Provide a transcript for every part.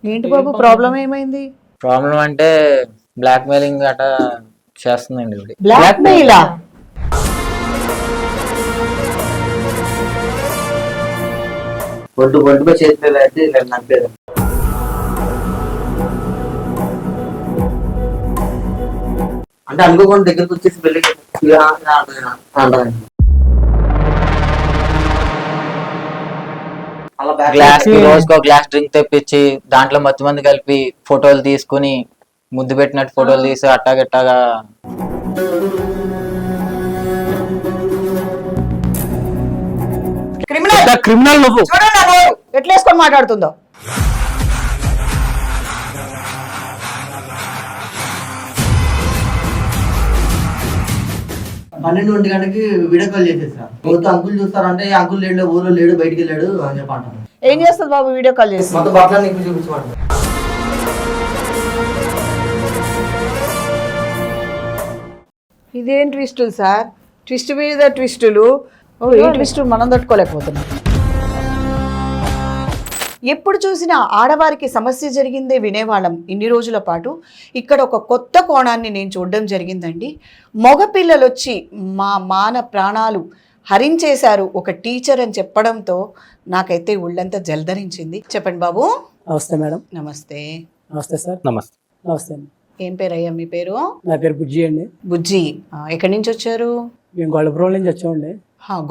ఏంటి బాబు ప్రాబ్లం ఏమైంది? ప్రాబ్లం అంటే బ్లాక్ మెయిలింగ్ అట్లా చేస్తుందండి ఇప్పుడు. బ్లాక్ మెయిలా? ఒడ్డుపై చేతి అయితే నప్పేది. అంటే అనుకోకుండా దగ్గరకు వచ్చేసి పెళ్లి గ్లాస్ రోజుకో గ్లాస్ డ్రింక్ తెప్పించి దాంట్లో మత్తు మంది కలిపి ఫోటోలు తీసుకుని ముద్దు పెట్టినట్టు ఫోటోలు తీసి అట్టాగట్టాగా క్రిమినల్ నువ్వు ఎట్లా వేసుకొని మాట్లాడుతుందో. పన్నెండు ఒంటి గంటకి వీడియో కాల్ చేసేసా. మొత్తం అంకుల్ చూస్తారంటే అంకుల్ లేడు, ఊర్లో లేడు, బయటికి వెళ్ళాడు అని చెప్పి అంటాను. ఏం చేస్తుంది బాబు వీడియో కాల్ చేసి? మొత్తం బట్టలు నీకు చూపించమంటారు. ఇదేం ట్విస్టులు సార్? ట్విస్ట్ మీద ట్విస్టులు. ఏ ట్విస్టులు మనం తట్టుకోలేకపోతున్నాం. ఎప్పుడు చూసినా ఆడవారికి సమస్య జరిగిందే వినేవాళ్ళం ఇన్ని రోజుల పాటు. ఇక్కడ ఒక కొత్త కోణాన్ని నేను చూడడం జరిగిందండి. మగపిల్లలు వచ్చి మా మాన ప్రాణాలు హరించేశారు ఒక టీచర్ అని చెప్పడంతో నాకైతే ఒళ్ళంతా జలధరించింది. చెప్పండి బాబు. నమస్తే మేడం. నమస్తే. నమస్తే సార్. నమస్తే. నమస్తే అండి. ఏం పేరయ్యా మీ పేరు? నా పేరు బుజ్జి అండి. బుజ్జి. ఎక్కడి నుంచి వచ్చారు? మేము గొల్లప్రోలు నుంచి వచ్చామండి.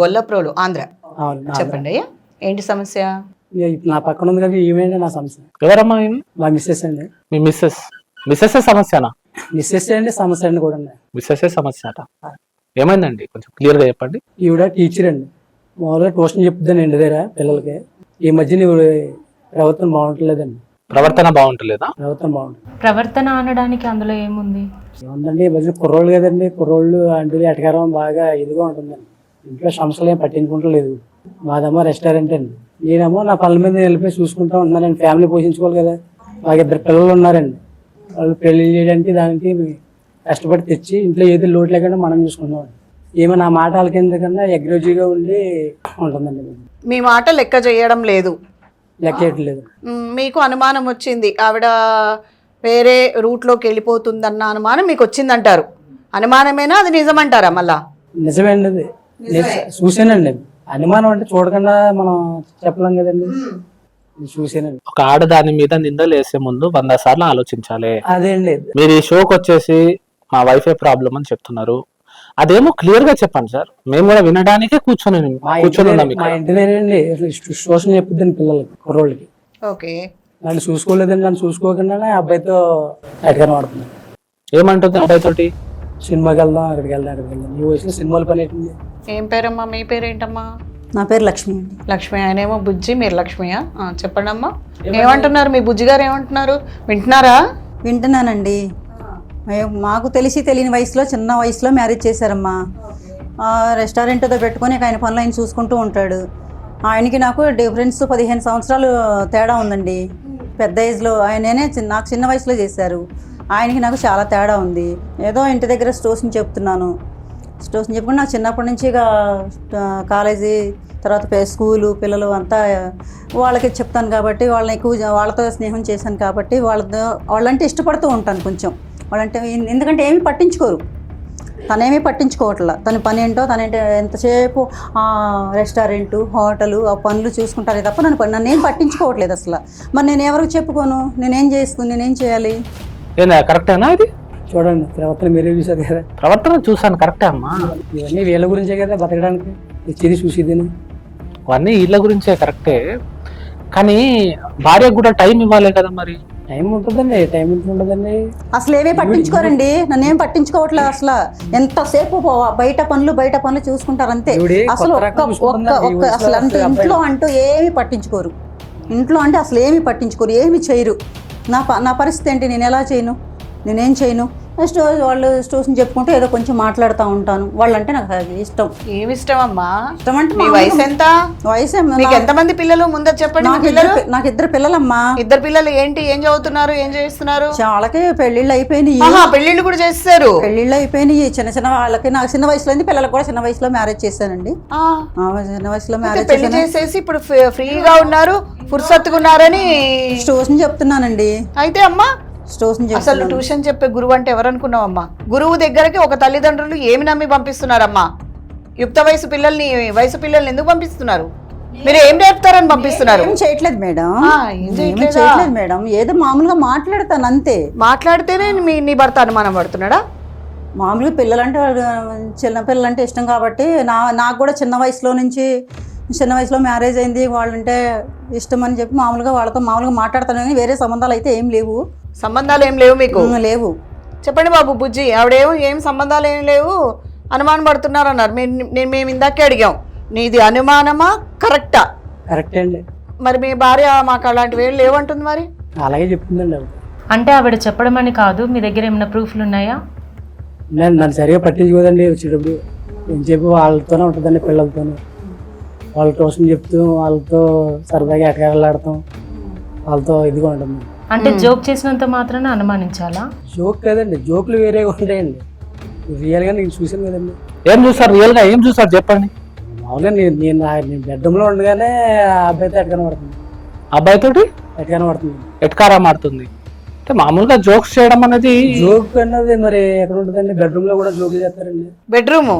గొల్లప్రోలు, ఆంధ్ర. అవును. చెప్పండి అయ్యా, ఏంటి సమస్య? నా పక్కన ఉంది కదా, ఏమైంది నా సమస్య? ఎవరమ్మా? మా మిస్సెస్ అండి. మీ మిస్సెస్ సమస్యనా? మిస్సెస్ అండి, సమస్య అండి కూడా. మిస్సెస్ సమస్య అట. ఏమైందండి కొంచెం క్లియర్ గా చెప్పండి. ఈవిడ టీచర్ అండి. మామూలుగా ట్యూషన్ చెప్తాను ఇంటి దగ్గర పిల్లలకి. ఈ మధ్య నీవు ప్రవర్తన బాగుంటలేదండి. ప్రవర్తన బాగుంటలేదా? ప్రవర్తన బాగుంటుంది. ప్రవర్తన అనడానికి అందులో ఏముంది? ఏముందండి, ఈ మధ్య కుర్రోళ్ళు కదండి, కుర్రోళ్ళు అంటే ఎటకారం బాగా ఇదిగా ఉంటుందండి. ఇంట్లో సమస్యలు ఏం పట్టించుకుంటలేదు. మాదమ్మా రెస్టారెంట్ అండి. నేనేమో నా పనుల మీద వెళ్ళిపోయి చూసుకుంటా ఉన్నానండి. ఫ్యామిలీ పోషించుకోవాలి కదా. మాకు 2 పిల్లలు ఉన్నారండి. వాళ్ళు పెళ్లి చేయడానికి దానికి కష్టపడి తెచ్చి ఇంట్లో ఏది లోటు లేకుండా మనం చూసుకుంటాం. ఏమో నా మాట వాళ్ళకి ఎందుకన్నా అగ్రెసివ్గా ఉండి ఉంటుందండి. మీ మాట లెక్క చేయడం లేదు, లెక్క చేయట్లేదు. మీకు అనుమానం వచ్చింది, ఆవిడ వేరే రూట్లోకి వెళ్ళిపోతుందన్న అనుమానం మీకు వచ్చిందంటారు. అనుమానమేనా, అది నిజమంటారా? మళ్ళా నిజమేండి, అది చూసానండి. అనుమానం అంటే చూడకుండా మనం చెప్పలేం కదండి. చూసానండి. ఒక ఆడదాని మీద నిందలు వేసే ముందు 100 సార్లు ఆలోచించాలి. అదే అండి. మీరు ఈ షోకి వచ్చేసి మా వైఫై ప్రాబ్లం అని చెప్తున్నారు. అదేమో క్లియర్ గా చెప్పండి సార్, మేము కూడా వినడానికే కూర్చొని ఉన్నాం. మా ఇంటి దగ్గరండి ట్యూషన్ చెప్పుద్దండి పిల్లలకి, కుర్రోళ్ళకి. ఓకే. నన్ను చూసుకోలేదండి. నన్ను చూసుకోకుండా అబ్బాయితో అటకన వాడుతున్నాను. ఏమంటుంది అబ్బాయితోటి? సినిమాకి వెళ్దాం, అక్కడికి వెళ్దాం, అక్కడికి వెళ్దాం. ఈ వయసులో సినిమాల పని ఏంటండి? ఏం పేరమ్మా? మీ పేరేంటమ్మా? నా పేరు లక్ష్మి అండి. లక్ష్మి. ఆయనేమో బుజ్జి, మీరు లక్ష్మియా? చెప్పండి అమ్మా, ఏమంటున్నారు మీ బుజ్జి గారు? ఏమంటున్నారు, వింటున్నారా? వింటున్నానండి. మాకు తెలియని వయసులో, చిన్న వయసులో మ్యారేజ్ చేశారమ్మా. రెస్టారెంట్ ఏదో పెట్టుకొని ఆయన పనులు ఆయన చూసుకుంటూ ఉంటాడు. ఆయనకి నాకు డిఫరెన్స్ 15 సంవత్సరాలు తేడా ఉందండి. పెద్ద ఏజ్లో ఆయననే నాకు చిన్న వయసులో చేశారు. ఆయనకి నాకు చాలా తేడా ఉంది. ఏదో ఇంటి దగ్గర స్టోర్స్ని చెప్తున్నాను. స్టోర్స్ని చెప్పుకుని నాకు చిన్నప్పటి నుంచి ఇక కాలేజీ తర్వాత స్కూలు పిల్లలు అంతా వాళ్ళకి చెప్తాను కాబట్టి వాళ్ళని ఎక్కువ వాళ్ళతో స్నేహం చేశాను కాబట్టి వాళ్ళంటే ఇష్టపడుతూ ఉంటాను కొంచెం. వాళ్ళంటే ఎందుకంటే ఏమీ పట్టించుకోరు, తనేమీ పట్టించుకోవట్లా. తన పని ఏంటో తనేంటో ఎంతసేపు రెస్టారెంటు, హోటలు, ఆ పనులు చూసుకుంటారే తప్ప నన్ను ఏం పట్టించుకోవట్లేదు అసలు. మరి నేను ఎవరికి చెప్పుకోను? నేనేం చేయాలి? కరెక్టేనా ఇది? చూడండి, ప్రవర్తన మీరే చూసారు కదా. ప్రవర్తన చూసాను, కరెక్టే అమ్మా. ఇవన్నీ వీళ్ళ గురించే కదా బతకడానికి ఇచ్చేది చూసేది. అవన్నీ వీళ్ళ గురించే కరెక్టే, కానీ భార్యకు కూడా టైం ఇవ్వాలి కదా. మరి టైం ఉంటుందండి, టైం ఉండదండి. అసలు ఏమీ పట్టించుకోరండి, నన్నేం పట్టించుకోవట్లేదు అసలు. ఎంతసేపు బయట పనులు చూసుకుంటారు అంతే. అసలు అసలు అంటే ఇంట్లో అంటూ ఏమీ పట్టించుకోరు. ఇంట్లో అంటే అసలు ఏమీ పట్టించుకోరు, ఏమీ చేయరు. నా పరిస్థితి ఏంటి? నేను ఎలా చేయను? నేనేం చేయను? వాళ్ళు ట్యూషన్ చెప్పుకుంటూ ఏదో కొంచెం మాట్లాడుతూ ఉంటాను. వాళ్ళంటే నాకు అది ఇష్టం. ఏమి ఇష్టం అమ్మా? ఇష్టం అంటే మీ వయసు ఎంత? వయసు మీకు ఎంతమంది పిల్లలు ముందు చెప్పండి. మీ పిల్లలు? నాకు 2 పిల్లలమ్మా. 2 పిల్లలు ఏంటి, ఏం చదువుతున్నారు, ఏం చేస్తున్నారు? వాళ్ళకి పెళ్ళిళ్ళు అయిపోయినాయి. పెళ్లిళ్ళు కూడా చేస్తారు? పెళ్ళిళ్ళు అయిపోయినాయి. చిన్న వాళ్ళకి నాకు చిన్న వయసులో అయింది. పిల్లలకు కూడా చిన్న వయసులో మ్యారేజ్ చేశానండి. చిన్న వయసులో మ్యారేజ్ పెళ్లి చేసేసి ఇప్పుడు ఫ్రీగా ఉన్నారు, ఫుర్సత్తుగా ఉన్నారని ట్యూషన్ చెప్తున్నానండి. అయితే అమ్మా అసలు ట్యూషన్ చెప్పే గురువు అంటే ఎవరు అనుకున్నావమ్మా? గురువు దగ్గరకి ఒక తల్లిదండ్రులు ఏమి నమ్మి పంపిస్తున్నారమ్మా? యుక్త వయసు పిల్లల్ని ఎందుకు పంపిస్తున్నారు? మీరు ఏం నేర్పుతారని పంపిస్తున్నారు? ఏం చేయట్లేదు మేడం, చేయట్లేదు మేడం. ఏదో మామూలుగా మాట్లాడతాను అంతే. మాట్లాడితేనే నీ భర్త అనుమానం పడుతున్నాడా? మామూలుగా పిల్లలంటే చిన్న పిల్లలంటే ఇష్టం కాబట్టి నాకు కూడా చిన్న వయసులో మ్యారేజ్ అయింది. వాళ్ళంటే ఇష్టం అని చెప్పి మామూలుగా వాళ్ళతో మామూలుగా మాట్లాడతాను కానీ వేరే సంబంధాలు అయితే ఏం లేవు. సంబంధాలు ఏం లేవు మీకు? లేవు. చెప్పండి బాబు బుజ్జి, ఏం సంబంధాలు ఏం లేవు అనుమానం పడుతున్నారు అన్నారు. మేము ఇందాకే అడిగాం, నీది అనుమానమా కరెక్టా? కరెక్టే అండి. మరి మీ భార్య మాకు అలాంటివి ఏం లేవంటుంది మరి? అలాగే చెప్తుందండి ఆవిడ. అంటే ఆవిడ చెప్పడం అని కాదు, మీ దగ్గర ఏమైనా ప్రూఫ్లు ఉన్నాయా? నన్ను సరిగా పట్టించుకోదండి. వచ్చేటప్పుడు నేను చెప్పి వాళ్ళతోనే ఉంటుందండి, పిల్లలతోనే. వాళ్ళ ట్యూషన్ చెప్తూ వాళ్ళతో సరదాగా ఎటకారాలాడతాం, వాళ్ళతో ఇదిగా ఉంటుంది. అంటే జోక్ చేసినంత మాత్రాన అనుమానించాలా? జోక్ కదండి, జోకులు వేరేగా ఉంటాయండి. రియల్గా నేను చూసాను కదండి. ఏం చూసారు? రియల్గా ఏం చూసారు చెప్పండి. మామూలుగా నేను బెడ్రూమ్లో ఉండగానే ఆ అబ్బాయితో ఎటకనబడుతుంది. అబ్బాయితోటి ఎటకనబడుతుంది, ఎట్కారా మారుతుంది. అంటే మామూలుగా జోక్స్ చేయడం అనేది జోక్ అన్నది మరి ఎక్కడ ఉంటుందండి? బెడ్రూమ్లో కూడా జోకులు చేస్తారండి. బెడ్రూము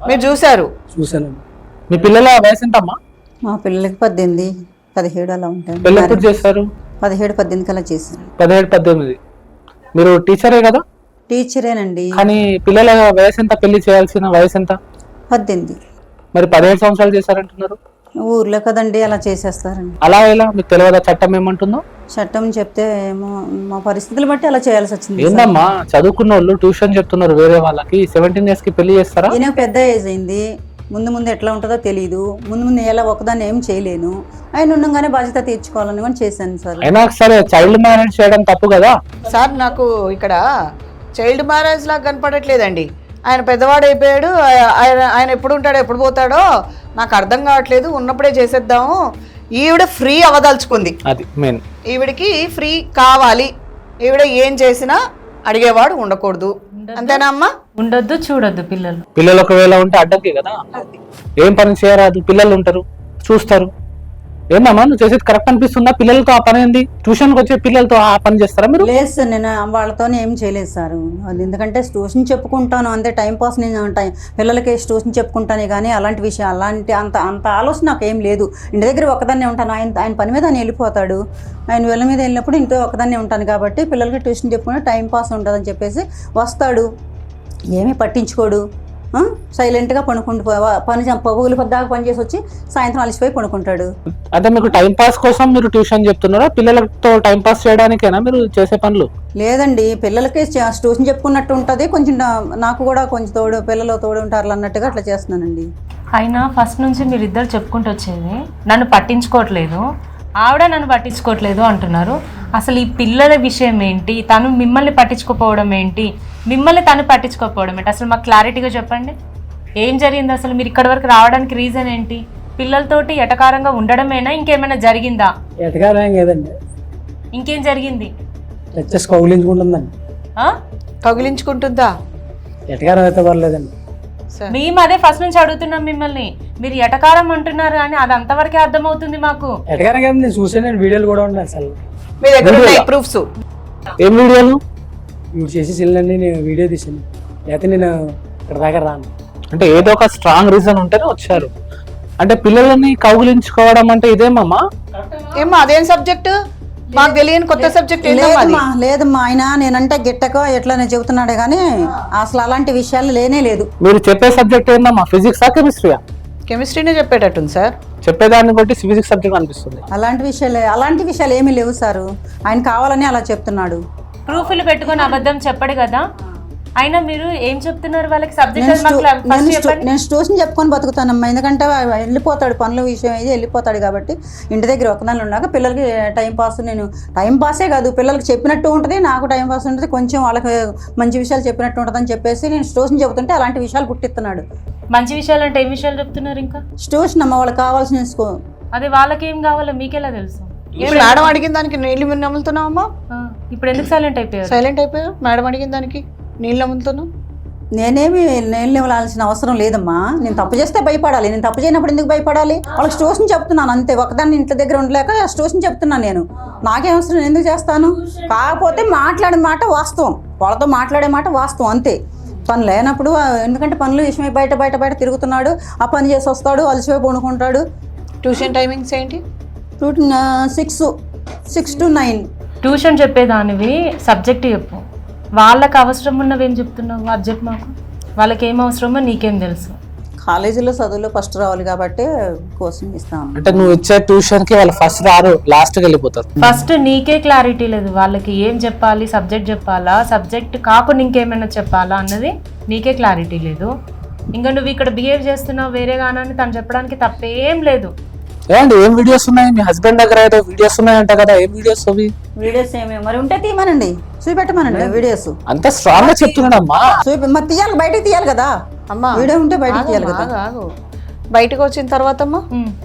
మీరు చూసారు? చూసానండి. మీ పిల్లల వయసు ఎంతమ్మా? మా పిల్లలకి 18, 17 అలా ఉంటాయి. పెళ్ళి ఎప్పుడు చేస్తారు? 17, 18 కల్లా చేశాను. 17, 18. మీరు టీచరే కదా? టీచరేనండి. కానీ పిల్లల వయసు ఎంత? పెళ్లి చేయాల్సిన వయసు ఎంత? 18. మరి 17 సంవత్సరాలు చేశారంటున్నారు. ఊర్లో కదండి అలా చేసేస్తారండి. అలా ఎలా మీకు తెలియదా చట్టం ఏమంటుందో? చట్టం చెప్తే ఏమో మా పరిస్థితులు బట్టి అలా చేయాల్సి వచ్చింది. ఏందమ్మా, చదువుకున్న వాళ్ళు ట్యూషన్ చెప్తున్నారు వేరే వాళ్ళకి, 17 years కి పెళ్లి చేస్తారా? ఈయన పెద్ద ఏజ్ అయింది. ముందు ఎట్లా ఉంటుందో తెలియదు. ముందు ఎలా ఒకదాన్ని ఏం చేయలేను. ఆయన ఉండగానే బాధ్యత తీర్చుకోవాలని కూడా చేశాను సార్. అయినా సరే చైల్డ్ మ్యారేజ్ చేయడం తప్పు కదా సార్? నాకు ఇక్కడ చైల్డ్ మ్యారేజ్ లాగా కనపడట్లేదండి. ఆయన పెద్దవాడు అయిపోయాడు. ఆయన ఎప్పుడు ఉంటాడో ఎప్పుడు పోతాడో నాకు అర్థం కావట్లేదు. ఉన్నప్పుడే చేసేద్దాము. ఈవిడ ఫ్రీ అవదలుచుకుంది. అది మెయిన్. ఈవిడికి ఫ్రీ కావాలి. ఈవిడ ఏం చేసినా అడిగేవాడు ఉండకూడదు, అంతేనా అమ్మా? ఉండొద్దు, చూడొద్దు పిల్లలు ఒకవేళ ఉంటే అడ్డంకి కదా. ఏం పని చేయరాదు, పిల్లలు ఉంటారు, చూస్తారు. ఏందమ్మా నువ్వు చేసేది కరెక్ట్ అనిపిస్తుందా? పిల్లలతో ఆ పని ఏంది? ట్యూషన్కి వచ్చే పిల్లలతో ఆ పని చేస్తారా మీరు? లేదు సార్, నేను వాళ్ళతో ఏం చేయలేదు సార్. అది ఎందుకంటే ట్యూషన్ చెప్పుకుంటాను అంతే, టైంపాస్. నేను పిల్లలకి ట్యూషన్ చెప్పుకుంటానే కానీ అలాంటి విషయం అంత ఆలోచన నాకు ఏం లేదు. ఇంటి దగ్గర ఒకదాన్నే ఉంటాను. ఆయన పని మీద ఆయన వెళ్ళిపోతాడు. ఆయన వెళ్ళ మీద వెళ్ళినప్పుడు ఇంట్లో ఒకదాన్నే ఉంటాను కాబట్టి పిల్లలకి ట్యూషన్ చెప్పుకుంటే టైంపాస్ ఉంటుందని చెప్పేసి వస్తాడు. ఏమీ పట్టించుకోడు. సైలెంట్గా పడుకుంటూ పగులు పొద్దాకా పని చేసి వచ్చి సాయంత్రం అలసిపోయి పడుకుంటాడు. అంటే మీకు టైం పాస్ కోసం మీరు ట్యూషన్ చెప్తున్నారా? పిల్లలతో టైం పాస్ చేయడానికేనా మీరు చేసే పనులు? లేదండి, పిల్లలకి ట్యూషన్ చెప్పుకున్నట్టు ఉంటుంది. కొంచెం నాకు కూడా కొంచెం పిల్లలు తోడు ఉంటారు అన్నట్టుగా అట్లా చేస్తున్నానండి. అయినా ఫస్ట్ నుంచి మీరిద్దరు చెప్పుకుంటూ వచ్చేది నన్ను పట్టించుకోవట్లేదు, ఆవిడ నన్ను పట్టించుకోవట్లేదు అంటున్నారు. అసలు ఈ పిల్లల విషయం ఏంటి? తను మిమ్మల్ని పట్టించుకోకపోవడం ఏంటి? మిమ్మల్ని తను పట్టించుకోకపోవడం ఏంటి? అసలు మాకు క్లారిటీగా చెప్పండి, ఏం జరిగింది అసలు? మీరు ఇక్కడి వరకు రావడానికి రీజన్ ఏంటి? పిల్లలతోటి ఎటకారంగా ఉండడమేనా, ఇంకేమైనా జరిగిందా? ఎటకారం కదండి, ఇంకేం జరిగింది? కౌగిలించుకుంటుందండి. కౌగిలించుకుంటుందా? ఎటకారం అయితే పర్లేదండి. మేము అదే ఫస్ట్ నుంచి అడుగుతున్నాం మిమ్మల్ని. మీరు ఎటకారం అంటున్నారు అని అది అంతవరకే అర్థమవుతుంది మాకు. ఎటకారం కదా, నేను చూసాను, వీడియోలు కూడా ఉన్నాయి. అసలు మీ దగ్గర ఉన్నాయి ప్రూఫ్స్? ఏం వీడియోలు? ఇవి చేసి చెల్లండి, నేను వీడియో తీసాను. లేకపోతే నేను ఇక్కడ దాకా రాను. అంటే ఏదో ఒక స్ట్రాంగ్ రీజన్ ఉంటేనే వచ్చారు. అంటే పిల్లలని కౌగిలించుకోవడం అంటే ఇదేమమ్మా? ఏమో అదేం సబ్జెక్ట్? మాకు తెలియని కొత్త సబ్జెక్ట్. లేదమ్మా, ఆయన నేనంటే గిట్టకో ఎట్లా నేను చెబుతున్నాడే కానీ అసలు అలాంటి విషయాలు లేనే లేదు. మీరు చెప్పే సబ్జెక్ట్ ఏందమ్మా? ఫిజిక్సా, కెమిస్ట్రీయా? కెమిస్ట్రీనే చెప్పేటట్టుంది సార్. చెప్పేదాన్ని బట్టి ఫిజిక్స్ సబ్జెక్ట్ అనిపిస్తుంది. అలాంటి విషయాలు ఏమీ లేవు సారు. ఆయన కావాలని అలా చెప్తున్నాడు. ప్రూఫ్లు పెట్టుకొని అబద్ధం చెప్పడు కదా. అయినా మీరు ఏం చెప్తున్నారు వాళ్ళకి సబ్జెక్ట్ ఫస్ట్ చెప్పండి. నేను ట్యూషన్ చెప్పుకొని బతుకుతానమ్మా. ఎందుకంటే వెళ్ళిపోతాడు, పనుల విషయం అయితే వెళ్ళిపోతాడు కాబట్టి ఇంటి దగ్గర ఒకదాని ఉన్నాక పిల్లలకి నేను టైం పాసే కాదు, పిల్లలకి చెప్పినట్టు ఉంటుంది, నాకు టైం పాస్ ఉంటుంది, కొంచెం వాళ్ళకి మంచి విషయాలు చెప్పినట్టు ఉంటుంది అని చెప్పేసి నేను ట్యూషన్ చెబుతుంటే అలాంటి విషయాలు పుట్టిస్తున్నాడు. మంచి విషయాలు అంటే ఏం విషయాలు చెప్తున్నారు? ఇంకా ట్యూషన్ అమ్మ వాళ్ళకి కావాల్సిన అదే వాళ్ళకి ఏం కావాలో మీకెలా తెలుసు? మేడం అడిగిన దానికి నీళ్ళు మీరు నమ్ముతున్నావమ్మా? ఇప్పుడు ఎందుకు సైలెంట్ అయిపోయారు? సైలెంట్ అయిపోయావు? మేడం అడిగిన దానికి నీళ్ళు నమ్ముతున్నావు? నేనేమి నీళ్ళు ఇవ్వాల్సిన అవసరం లేదమ్మా. నేను తప్పు చేస్తే భయపడాలి, నేను తప్పు చేయనప్పుడు ఎందుకు భయపడాలి? వాళ్ళకి ట్యూషన్ చెప్తున్నాను అంతే. ఒకదాన్ని ఇంటి దగ్గర ఉండలేక ట్యూషన్ చెప్తున్నాను. నేను నాకేం అవసరం, నేను ఎందుకు చేస్తాను? కాకపోతే మాట్లాడే మాట వాస్తవం, వాళ్ళతో మాట్లాడే మాట వాస్తవం అంతే. పని లేనప్పుడు, ఎందుకంటే పనులు విషయమై బయట తిరుగుతున్నాడు, ఆ పని చేసి వస్తాడు, అలసిపోయి పండుకుంటాడు. ట్యూషన్ టైమింగ్స్ ఏంటి? 6 to 9. ట్యూషన్ చెప్పేదానివి సబ్జెక్ట్ చెప్పు. వాళ్ళకి అవసరం ఉన్నవి ఏం చెప్తున్నావు అది చెప్పు మాకు. వాళ్ళకి ఏం అవసరమో నీకేం తెలుసు? కాలేజీలో చదువులో ఫస్ట్ రావాలి కాబట్టి కోచింగ్ ఇస్తాను. అంటే నువ్వు ఇచ్చే ట్యూషన్ కి వాళ్ళు ఫస్ట్ రారు, లాస్ట్ కి వెళ్ళిపోతారు. ఫస్ట్ నీకే క్లారిటీ లేదు వాళ్ళకి ఏం చెప్పాలి, సబ్జెక్ట్ చెప్పాలా, సబ్జెక్ట్ కాకుండా ఇంకేమైనా చెప్పాలా అన్నది నీకే క్లారిటీ లేదు. ఇంకా నువ్వు ఇక్కడ బిహేవ్ చేస్తున్నావు వేరేగానని తను చెప్పడానికి తప్పేం లేదు. ఏమండి ఏం వీడియోస్ ఉన్నాయి? మీ హస్బెండ్ దగ్గర ఏదో వీడియోస్ ఉన్నాయంట కదా, ఏం వీడియోస్ అవి? వీడియోస్ ఏమి మరి ఉంటే తీయమనండి, చూపెట్టమనండి వీడియోస్. అంత స్ట్రాంగ్ గా చెప్తున్నాడమ్మా. మరి తీయాలి, బయటకు తీయాలి కదా అమ్మా. వీడియో ఉంటే బయటకు తీయాలి కదా. బయటకు వచ్చిన తర్వాత అమ్మా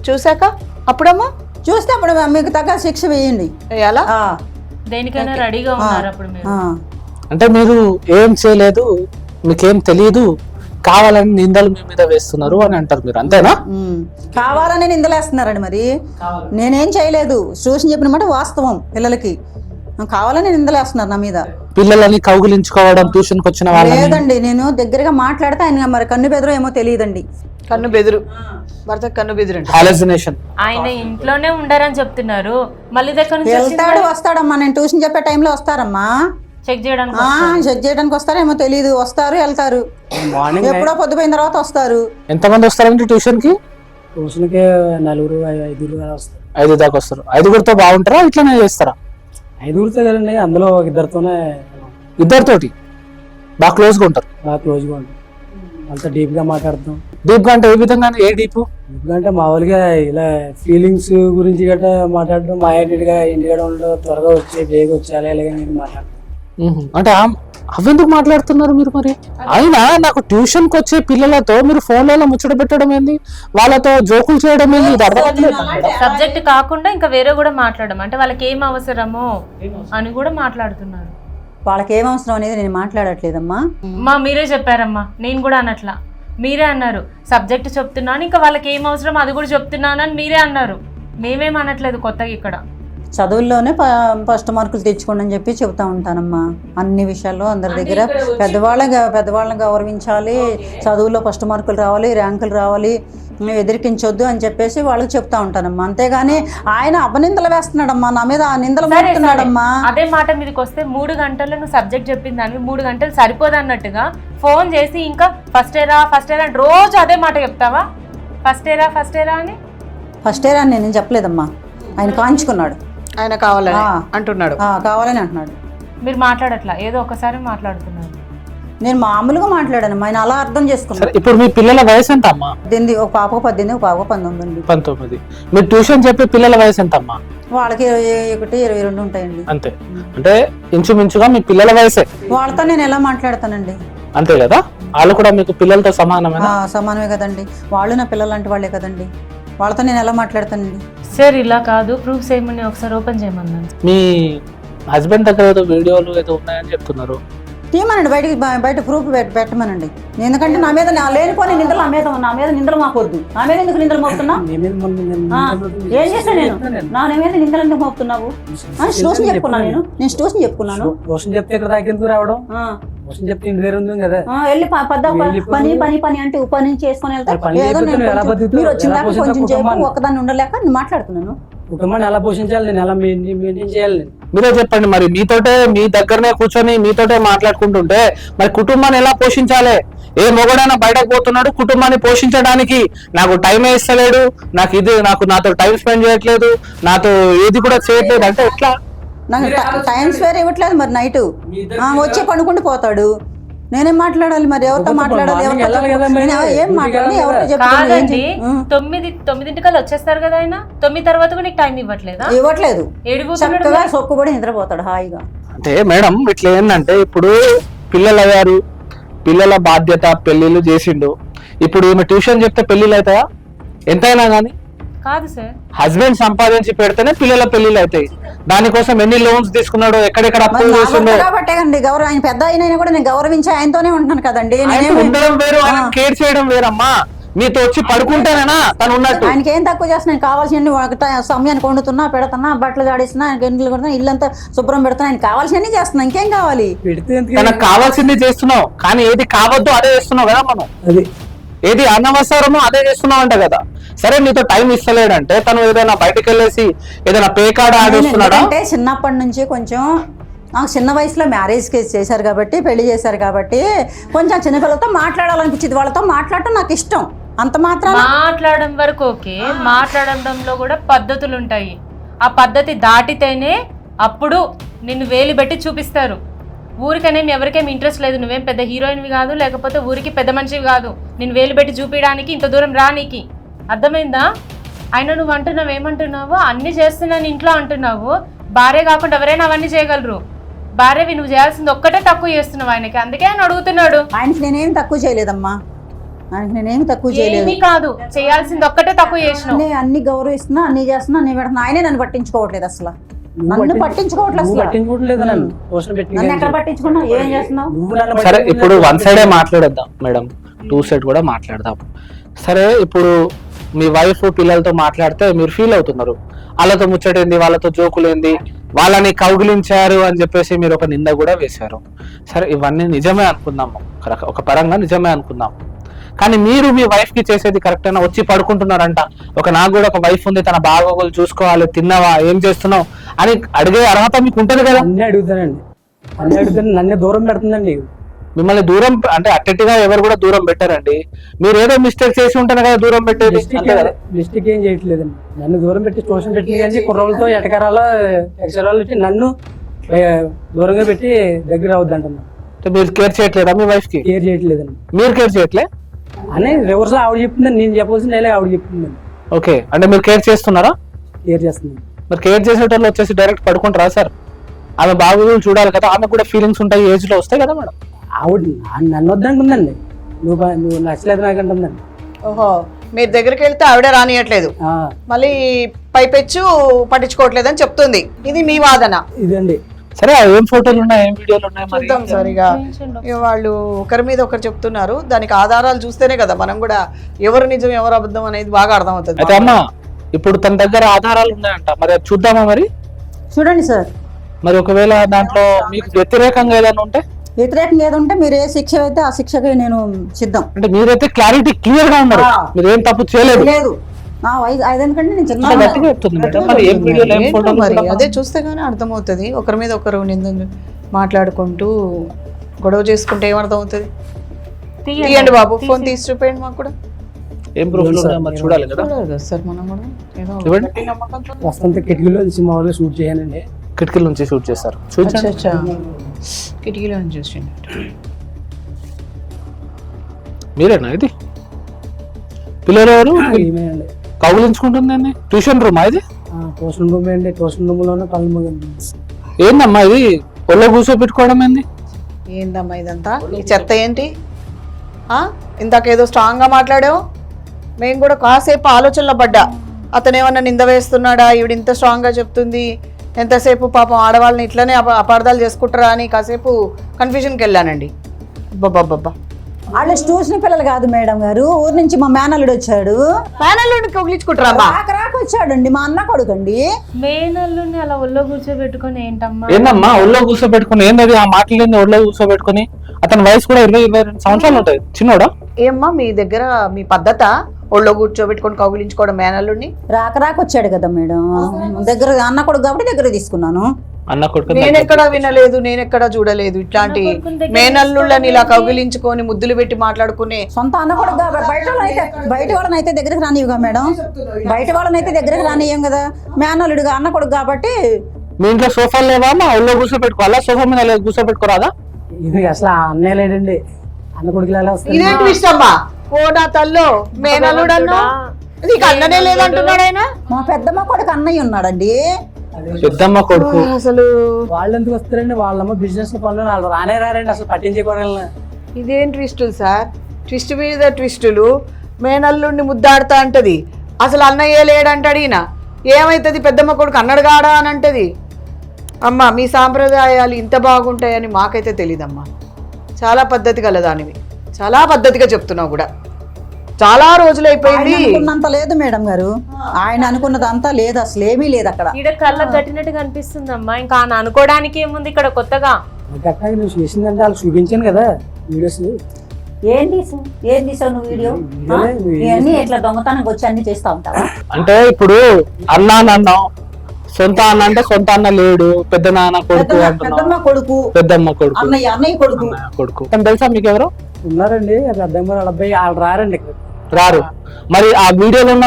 చూసాక అప్పుడమ్మా చూస్తే అప్పుడు మీకు తగ్గ శిక్ష వేయండి. ఎలా? దేనికైనా రెడీగా ఉన్నారు అప్పుడు మీరు. అంటే మీరు ఏం చేయలేదు, మీకేం తెలియదు, కావాలని నిందలు మీ మీద వేస్తున్నారు అని అంటారు మీరు, అంతేనా? కావాలని నిందలేస్తున్నారండి. మరి నేనేం చేయలేదు, ట్యూషన్ చెప్పిన మాట వాస్తవం. పిల్లలకి కావాలని నిందలేస్తున్నారు నా మీద. పిల్లలని కౌగిలించుకోవడం ట్యూషన్ కి వచ్చిన వాళ్ళు లేదండి, నేను దగ్గరగా మాట్లాడితే ఆయన మరి కన్ను బెదరు ఏమో తెలియదండి. కన్ను బెదురు, భర్త కన్ను బెదురు. హాలుసినేషన్. ఆయన ఇంట్లోనే ఉండరని చెప్తున్నారు, మళ్ళీ దగ్గర నుంచి వెళ్తాడు వస్తాడమ్మా. నేను ట్యూషన్ చెప్పే టైంలో వస్తారమ్మా, చెక్ చేయడానికి. చెక్ చేయడానికి వస్తారేమో తెలియదు, వస్తారు వెళ్తారు. ఎప్పుడో పొద్దుపోయిన తర్వాత వస్తారు. ఎంతమంది వస్తారండి ట్యూషన్ కి? ట్యూషన్ కి 4, 5 వస్తారు. 5 దాకా వస్తారు. 5గురితో బాగుంటారా, ఇట్లానే చేస్తారా? 5గురితో కదండి, అందులో ఇద్దరితోనే. ఇద్దరితోటి బాగా క్లోజ్ గా ఉంటారు? బాగా క్లోజ్ గా ఉంటాం, అంత డీప్ గా మాట్లాడతాం. డీప్ గా అంటే ఏ విధంగా? ఏ డీప్? డీప్ గా అంటే మామూలుగా ఇలా ఫీలింగ్స్ గురించి గట్రా మాట్లాడడం, మా ఇంటిగా ఇంటికాడ ఉండడం, త్వరగా వచ్చి బేగా వచ్చి అలాగే మాట్లాడతాం. అంటే అవెందుకు మాట్లాడుతున్నారు మీరు మరి? అయినా నాకు ట్యూషన్ కి వచ్చే పిల్లలతో మీరు ఫోన్లలో ముచ్చట పెట్టడం ఏంది, వాళ్ళతో జోకులు చేయడం ఏంది? ఇది అర్థమవుతుంది. సబ్జెక్ట్ కాకుండా ఇంకా వేరే కూడా మాట్లాడడం, అంటే వాళ్ళకి ఏం అవసరమో అని కూడా మాట్లాడుతున్నారు. వాళ్ళకి ఏం అవసరం అనేది నేను మాట్లాడట్లేదమ్మా. మీరే చెప్పారమ్మా, నేను కూడా అనట్లా, మీరే అన్నారు. సబ్జెక్ట్ చెప్తున్నాను, ఇంకా వాళ్ళకి ఏం అవసరం అది కూడా చెప్తున్నాను అని మీరే అన్నారు. మేమేం అనట్లేదు కొత్తగా. ఇక్కడ చదువుల్లోనే ఫస్ట్ మార్కులు తెచ్చుకోండి అని చెప్పి చెబుతా ఉంటానమ్మా. అన్ని విషయాల్లో అందరి దగ్గర పెద్దవాళ్ళని గౌరవించాలి, చదువుల్లో ఫస్ట్ మార్కులు రావాలి, ర్యాంకులు రావాలి, ఎదిరికించొద్దు అని చెప్పేసి వాళ్ళకి చెప్తా ఉంటానమ్మా. అంతేగాని ఆయన అపనిందలు వేస్తున్నాడమ్మా నా మీద, నిందలు వేస్తున్నాడమ్మా. అదే మాట మీదకి వస్తే 3 గంటల్లో నువ్వు సబ్జెక్ట్ చెప్పిన దానికి 3 గంటలు సరిపోదు అన్నట్టుగా ఫోన్ చేసి ఇంకా ఫస్ట్ ఇయరా అని రోజు అదే మాట చెప్తావా? ఫస్ట్ ఇయరా అని. ఫస్ట్ ఇయర్ అని నేను చెప్పలేదమ్మా, ఆయన కాంచుకున్నాడు. ఆయన కావాలని అంటున్నాడు. కావాలని అంటున్నాడు. మీరు మాట్లాడట్లా, ఏదో ఒకసారి మాట్లాడుతున్నారు. నేను మామూలుగా మాట్లాడాను, ఆయన అలా అర్థం చేసుకున్నాను. ఇప్పుడు మీ పిల్లల వయసు ఎంత అమ్మా? 18, ఒక పాపకు 18, ఒక పాపకు 19. 19. మీరు ట్యూషన్ చెప్పే పిల్లల వయసు ఎంత అమ్మా? వాళ్ళకి 21, 22 ఉంటాయండి. అంతే. అంటే ఇంచుమించుగా మీ పిల్లల వయసే. వాళ్ళతో నేను ఎలా మాట్లాడతానండి? అంతే కదా, వాళ్ళు కూడా మీకు పిల్లలతో సమానమేనా? సమానమే కదండి, వాళ్ళు నా పిల్లలు లాంటి వాళ్ళే కదండి. వాళ్ళతో నేను ఎలా మాట్లాడతానండి? సార్ ఇలా కాదు, ప్రూఫ్స్ ఏమని ఒకసారి ఓపెన్ చేయమన్నాను. మీ హస్బెండ్ దగ్గర ఏదో వీడియోలు ఏదో ఉన్నాయని చెప్తున్నారు, తీయమనండి, బయట ప్రూఫ్ పెట్టమనండి. ఎందుకంటే నా మీద లేనిపోని నిందలు, నా మీద నిందలు మాకొద్దు. నా మీద ఎందుకు నిందలు మోపుతున్నా? ఏం చేస్తా నేను? నా మీద నిందలు ఎందుకు మోపుతున్నావు? ట్యూషన్ చెప్పుకున్నాను, నేను ట్యూషన్ చెప్పుకున్నాను. ట్యూషన్ చెప్తే ఇక్కడ దాకా ఎందుకు రావడం? ట్యూషన్ చెప్తే ఇంటి దగ్గర ఉంది కదా, వెళ్ళి పని అంటే పని చేసుకొని వెళ్తారు. మీరు వచ్చిన దాకా కొంచెం చెప్పు, ఒక్కదాన్ని ఉండలేక నేను మాట్లాడుతున్నాను. కుటుంబాన్ని ఎలా పోషించాలి, నేను ఎలా మెయింటైన్ చేయాలి? మీరే చెప్పండి. మరి మీతోటే మీ దగ్గరనే కూర్చొని మీతోటే మాట్లాడుకుంటుంటే మరి కుటుంబాన్ని ఎలా పోషించాలి? ఏ మొగడైనా బయటకు పోతున్నాడు కుటుంబాన్ని పోషించడానికి, నాకు టైమే ఇస్తలేడు, నాతో టైం స్పెండ్ చేయట్లేదు, నాతో ఏది కూడా చేయట్లేదు అంటే ఎట్లా? నాకు టైం స్పేర్ ఇవ్వట్లేదు. మరి నైట్ వచ్చి పండుకుంటూ పోతాడు, నేనేం మాట్లాడాలి మరి? ఎవరితో మాట్లాడాలి? మార్నింగ్ వెళ్ళాలి కదా మరి. నేను ఏం మాట్లాడాలి? ఎవరితో చెప్తాను? ఏం కాదండి, చెప్- 9:00కల్లా వచ్చేస్తారు కదా ఆయన. 9 తర్వాత కూడా నీకు టైం ఇవ్వట్లేదా? ఇవ్వట్లేదు. ఏడిపోతున్నాడు చక్కగా సొక్కుబడి నిద్రపోతాడు హాయిగా. అంటే మేడం ఇట్లా ఏంటంటే ఇప్పుడు పిల్లలు అయ్యారు, పిల్లల బాధ్యత పెళ్లిళ్ళు చేసిండు. ఇప్పుడు ఈమె ట్యూషన్ చెప్తే పెళ్లిళ్ళు అవుతాయా? ఎంతైనా కానీ కాదు సార్. హస్బెండ్ సంపాదించి పెడితేనే పిల్లల పెళ్లిళ్ళు అవుతాయి. దానికోసం ఎన్ని లోన్స్ తీసుకున్నాడు, ఎక్కడెక్కడ మరి అప్పులు నా చేసిండో. భర్త కాబట్టే కండి గౌరవం. ఆయన పెద్ద అయినా కూడా నేను గౌరవించి ఆయనతోనే ఉంటున్నాను కదండి. ఆయనతో ఉండడం వేరు, ఆయన కేర్ చేయడం వేరమ్మా. మీతో వచ్చి పడుకుంటేనేనా తను ఉన్నట్టు. ఆయనకి ఏం తక్కువ చేస్తున్నాను? కావాల్సినవి సమయానికి వండుతున్నా, పెడుతున్నా, బట్టలు జాడిస్తున్నా, గంటలు కొడుతున్నా, ఇల్లంతా శుభ్రం పెడుతున్నా. ఆయన కావాల్సినవి చేస్తున్నా. ఇంకేం కావాలి? పెడితే ఎందుకు? తనకు కావాల్సింది చేస్తున్నావు, కానీ ఏది కావద్దు అదే చేస్తున్నావు కదా మనం. అది ఏది అనవసరమో అదే చేస్తున్నావు అంట కదా. సరే నీతో టైం ఇస్తలేడంటే తను ఏదైనా బయటకు వెళ్ళేసి ఏదైనా పేకాడ ఆడిస్తున్నాడా? అంటే చిన్నప్పటి నుంచి కొంచెం నాకు చిన్న వయసులో మ్యారేజ్ చేశారు కాబట్టి, పెళ్లి చేశారు కాబట్టి కొంచెం చిన్నపిల్లలతో మాట్లాడాలనిపించింది. వాళ్ళతో మాట్లాడటం నాకు ఇష్టం. అంత మాత్రం మాట్లాడడం వరకు ఓకే, మాట్లాడడంలో కూడా పద్ధతులు ఉంటాయి. ఆ పద్ధతి దాటితేనే అప్పుడు నిన్ను వేలు పెట్టి చూపిస్తారు. ఊరికనేమి ఎవరికేమి ఇంట్రెస్ట్ లేదు. నువ్వేం పెద్ద హీరోయిన్వి కాదు, లేకపోతే ఊరికి పెద్ద మనిషివి కాదు. నేను వేలు పెట్టి చూపించడానికి ఇంత దూరం రానీకి. అర్థమైందా? అయినా నువ్వు అంటున్నావు, ఏమంటున్నావు? అన్ని చేస్తున్నాను ఇంట్లో అంటున్నావు. భార్య కాకుండా ఎవరైనా అవన్నీ చేయగలరు. భార్యవి నువ్వు చేయాల్సింది ఒక్కటే తక్కువ చేస్తున్నావు ఆయనకి. అందుకే ఆయన అడుగుతున్నాడు. ఆయనకి నేనేమి తక్కువ చేయలేదమ్మా. ఆయనకి నేనేమి తక్కువ చేయలేదు. ఏమీ కాదు, చేయాల్సింది ఒక్కటే తక్కువ చేసినావు. అన్ని గౌరవిస్తున్నా, అన్ని చేస్తున్నా, అన్ని పెడుతున్నా. ఆయనే నన్ను పట్టించుకోవట్లేదు అసలు. నన్ను పట్టించుకోవట్లేదు నువ్వు అసలు. పట్టించుకోవట్లేదు నన్ను. ట్యూషన్ పెట్టి నన్ను ఎక్కడ పట్టించుకున్నావు? ఏం చేస్తున్నావు? నువ్వు నన్ను సరే పట్టించుకోవట్లేదు. ఇప్పుడు వన్ సైడే మాట్లాడొద్దాం మేడం, 2 సైడ్ కూడా మాట్లాడదాం. సరే ఇప్పుడు మీ వైఫ్ పిల్లలతో మాట్లాడితే మీరు ఫీల్ అవుతున్నారు. వాళ్ళతో ముచ్చటేంది, వాళ్ళతో జోకులేంది, వాళ్ళని కౌగిలించారు అని చెప్పేసి మీరు ఒక నింద కూడా వేశారు. సరే ఇవన్నీ నిజమే అనుకుందాము, ఒక పరంగా నిజమే అనుకుందాం. కానీ మీరు మీ వైఫ్ కి చేసేది కరెక్ట్ అయినా? వచ్చి పడుకుంటున్నారంట. నాకు కూడా ఒక వైఫ్ ఉంది, తన బాగోగులు చూసుకోవాలి, తిన్నావా, ఏం చేస్తున్నావు అని అడిగే అర్హత మీకు ఉంటుంది కదా. అన్నీ అడుగుతానండి, అన్నీ అడుగుతాను. నన్ను దూరం పెడుతుందండి. మిమ్మల్ని దూరం అంటే అట్టటిగా ఎవరు కూడా దూరం పెట్టారండి. మీరు ఏదో మిస్టేక్ చేసి ఉంటారు కదా దూరం పెట్టేది. మిస్టేక్ ఏం చేయట్లేదండి. నన్ను దూరం పెట్టి ట్యూషన్ పెట్టి కానీ కుర్రోళ్ళతో ఎటకరాలో ఎక్సరాలు పెట్టి నన్ను దూరంగా పెట్టి దగ్గర అవుద్దంటున్నా. మీరు కేర్ చేయట్లేదా మీ వైఫ్ కి? కేర్ చేయట్లేదండి. మీరు కేర్ చేయట్లే అని రివర్స్ లో ఆవిడ చెప్తుందని నేను చెప్పాల్సిన ఆవిడ చెప్తుందండి. ఓకే, అంటే మీరు కేర్ చేస్తున్నారా? కేర్ చేస్తున్నాను. మరి కేర్ చేసేటోళ్ళు వచ్చేసి డైరెక్ట్ పడుకుంటారా సార్? ఆమె బాగోగులు చూడాలి కదా, ఆమె కూడా ఫీలింగ్స్ ఉంటాయి, ఏజ్ లో వస్తాయి కదా మేడం. ఆవిడ నన్ను వద్దంటుందండి. నువ్వు నచ్చలేదు నాకు అంటుందండి. ఓహో, మీరు దగ్గరికి వెళ్తే ఆవిడ రానియట్లేదు, మళ్ళీ పైపెచ్చు పట్టించుకోవట్లేదని చెప్తుంది. ఇది మీ వాదన. ఇదండి. సరే ఏం ఫోటోలు ఉన్నాయి, ఏం వీడియోలు ఉన్నాయి మరి? చూద్దాం సార్. ఇక వాళ్ళు ఒకరి మీద ఒకరు చెప్తున్నారు, దానికి ఆధారాలు చూస్తేనే కదా మనం కూడా ఎవరు నిజం ఎవరు అబద్ధం అనేది బాగా అర్థమవుతుంది. అయితే అమ్మా ఇప్పుడు తన దగ్గర ఆధారాలు ఉన్నాయంట, మరి అది చూద్దామా? మరి చూడండి సార్. మరి ఒకవేళ దాంట్లో మీకు వ్యతిరేకంగా ఏదైనా ఉంటే? వ్యతిరేకంగా ఏదో ఉంటే మీరు ఏ శిక్ష అయితే ఆ శిక్షకి నేను సిద్ధం. అంటే మీరైతే క్లారిటీ క్లియర్ గా ఉన్నారు, మీరు ఏం తప్పు చేయలేదు. లేదు, నా వయసు 5 నేను చిన్న గట్టిగా చెప్తుంది మేడం. మరి ఏం వీడియోలు, ఏం ఏంటో ఫోటోలు మరి చూద్దామా? అదే చూస్తే గానీ అర్థమవుతుంది. ఒకరి మీద ఒకరు నింద మాట్లాడుకుంటూ గొడవ చేసుకుంటే ఏమర్థం అవుతుంది? తీయండి బాబు, ఫోన్ తీసి చూపేయండి మాకు కూడా. ఏం ప్రూఫ్లు ఉన్నాయో మరి చూడాలి కదా. చూడాలి కదా సార్ మనం కూడా. ఏదో ఇవ్వండి. గట్టి నమ్మకంతో. వసంత కిటికీలో సినిమాలో షూట్ చేయానండి. కిటికీల నుంచి షూట్ చేస్తారు. అచ్చా, అచ్చా. కిటికీలో నుంచి చూసిండు. మీరేనా ఇది? పిల్లలు ఎవరు ఏమేనండి. కౌగులించుకుంటుందండి? ట్యూషన్ రూమా ఇది? ట్యూషన్ రూమ్ అండి. ట్యూషన్ రూమ్ లోనే పనులు. ఏందమ్మా ఇది ఒళ్ళో కూర్చోబెట్టుకోవడం ఏంది? ఏందమ్మా ఇదంతా? ఈ చెత్త ఏంటి? ఇందాకేదో స్ట్రాంగ్గా మాట్లాడావు, మేము కూడా కాసేపు ఆలోచనలో పడ్డా. అతను ఏమన్నా నింద వేస్తున్నాడా, ఈవిడ ఇంత స్ట్రాంగ్గా చెప్తుంది, ఎంతసేపు పాపం ఆడవాళ్ళని ఇట్లనే అపార్థాలు చేసుకుంటారా అని కాసేపు కన్ఫ్యూజన్కి వెళ్ళానండి. బాబా, వాళ్ళు ట్యూషన్ పిల్లలు కాదు మేడం గారు, ఊరు నుంచి మా మేనల్లుడు వచ్చాడు. మేనల్లుడిని కౌగిలించుకుంటారా? రాక వచ్చాడండి, మా అన్న కొడుకండి. మేనల్లుని అలా ఒళ్ళో కూర్చోబెట్టుకొని ఏంటమ్మా? ఏందమ్మా ఒళ్ళో కూర్చోబెట్టుకుని? ఏంది ఆ మాటలు ఏంది ఒళ్ళో కూర్చోబెట్టుకుని? అతని వయసు కూడా 20-22 సంవత్సరాలు ఉంటాయి, చిన్నోడా? ఏమ్మా మీ దగ్గర మీ పద్ధత ఒళ్ళో కూర్చోబెట్టుకొని కౌగిలించుకోవడం మేనల్లుడిని? రాక వచ్చాడు కదా మేడం, దగ్గర అన్న కొడుకు కాబట్టి దగ్గర తీసుకున్నాను. అన్న కొడుకు నేనెక్కడా వినలేదు, నేనెక్కడా చూడలేదు ఇట్లాంటి మేనల్లుళ్ళని ఇలా కౌగిలించుకొని ముద్దులు పెట్టి మాట్లాడుకునే. సొంత అన్న కొడుకు బయట వాళ్ళనైతే దగ్గరికి రానివ్వగా మేడం, బయట వాళ్ళనైతే దగ్గరికి రానియ్యం కదా. మేనల్లుడుగా అన్న కొడుకు కాబట్టి. మీ ఇంట్లో సోఫాలు లేవా? మా ఒళ్ళో కూర్చోబెట్టుకోవాలా? సోఫా మీద కూర్చోబెట్టుకోరాదా? ఇది అసలు ఆ అన్నయ్య లేడండి, అన్న కొడుకులు ఎలా వస్తారు? ఇదేంటి ఇష్టమ్మా? ఓ నా తల్లో మేనల్లుడు అన్నా, నీకు అన్ననే లేదంటున్నాడు ఆయన. మా పెద్దమ్మ కొడుకు అన్నయ్య ఉన్నాడండి. పెద్దమ్మ కొడుకు. అసలు వాళ్ళు ఎందుకు వస్తారండి? వాళ్ళమ్మ బిజినెస్ పనులు వాళ్ళు రానే రారండి అసలు పట్టించుకోవడం. ఇదేం ట్విస్టులు సార్, ట్విస్ట్ మీద ట్విస్టులు. మేనల్లుడిని ముద్దాడుతా అంటది, అసలు అన్నయ్య లేడంటాడు ఈయన. ఏమవుతుంది పెద్దమ్మ కొడుకు అన్నడు కాడా అని అంటది. అమ్మ మీ సాంప్రదాయాలు ఇంత బాగుంటాయని మాకైతే తెలీదమ్మా. చాలా పద్ధతి గలదానివి, చాలా పద్ధతిగా చెప్తున్నావు కూడా. చాలా రోజులు అయిపోయింది. అనుకున్నంత లేదు మేడం గారు, ఆయన అనుకున్నదంతా లేదు, అసలు ఏమీ లేదు అక్కడ. ఈడ కళ్ళకు కట్టినట్టు కనిపిస్తుందమ్మా. ఇంకా ఆయన అనుకోవడానికి ఏముంది ఇక్కడ కొత్తగా? అట్లా నువ్వు చేసిందంటే వాళ్ళు చూపించాను కదా వీడియోస్. ఏం తీసావు నువ్వు వీడియో? ఇవన్నీ ఇట్లా దొంగతనం వచ్చి అన్ని చేస్తా ఉంటావా? అంటే ఇప్పుడు అన్న అన్నాం, సొంత అన్న అంటే సొంత అన్న లేడు, పెద్ద నాన్న కొడుకు అంటున్నావు, పెద్దమ్మ కొడుకు, పెద్దమ్మ కొడుకు, అన్నయ్య కొడుకు. కొడుకు తెలుసా మీకు ఎవరు ఉన్నారండి? పెద్దమ్మ వాళ్ళ అబ్బాయి వాళ్ళు రారండి ఇక్కడ. రారు. మరి ఆ వీడియోలో ఉన్న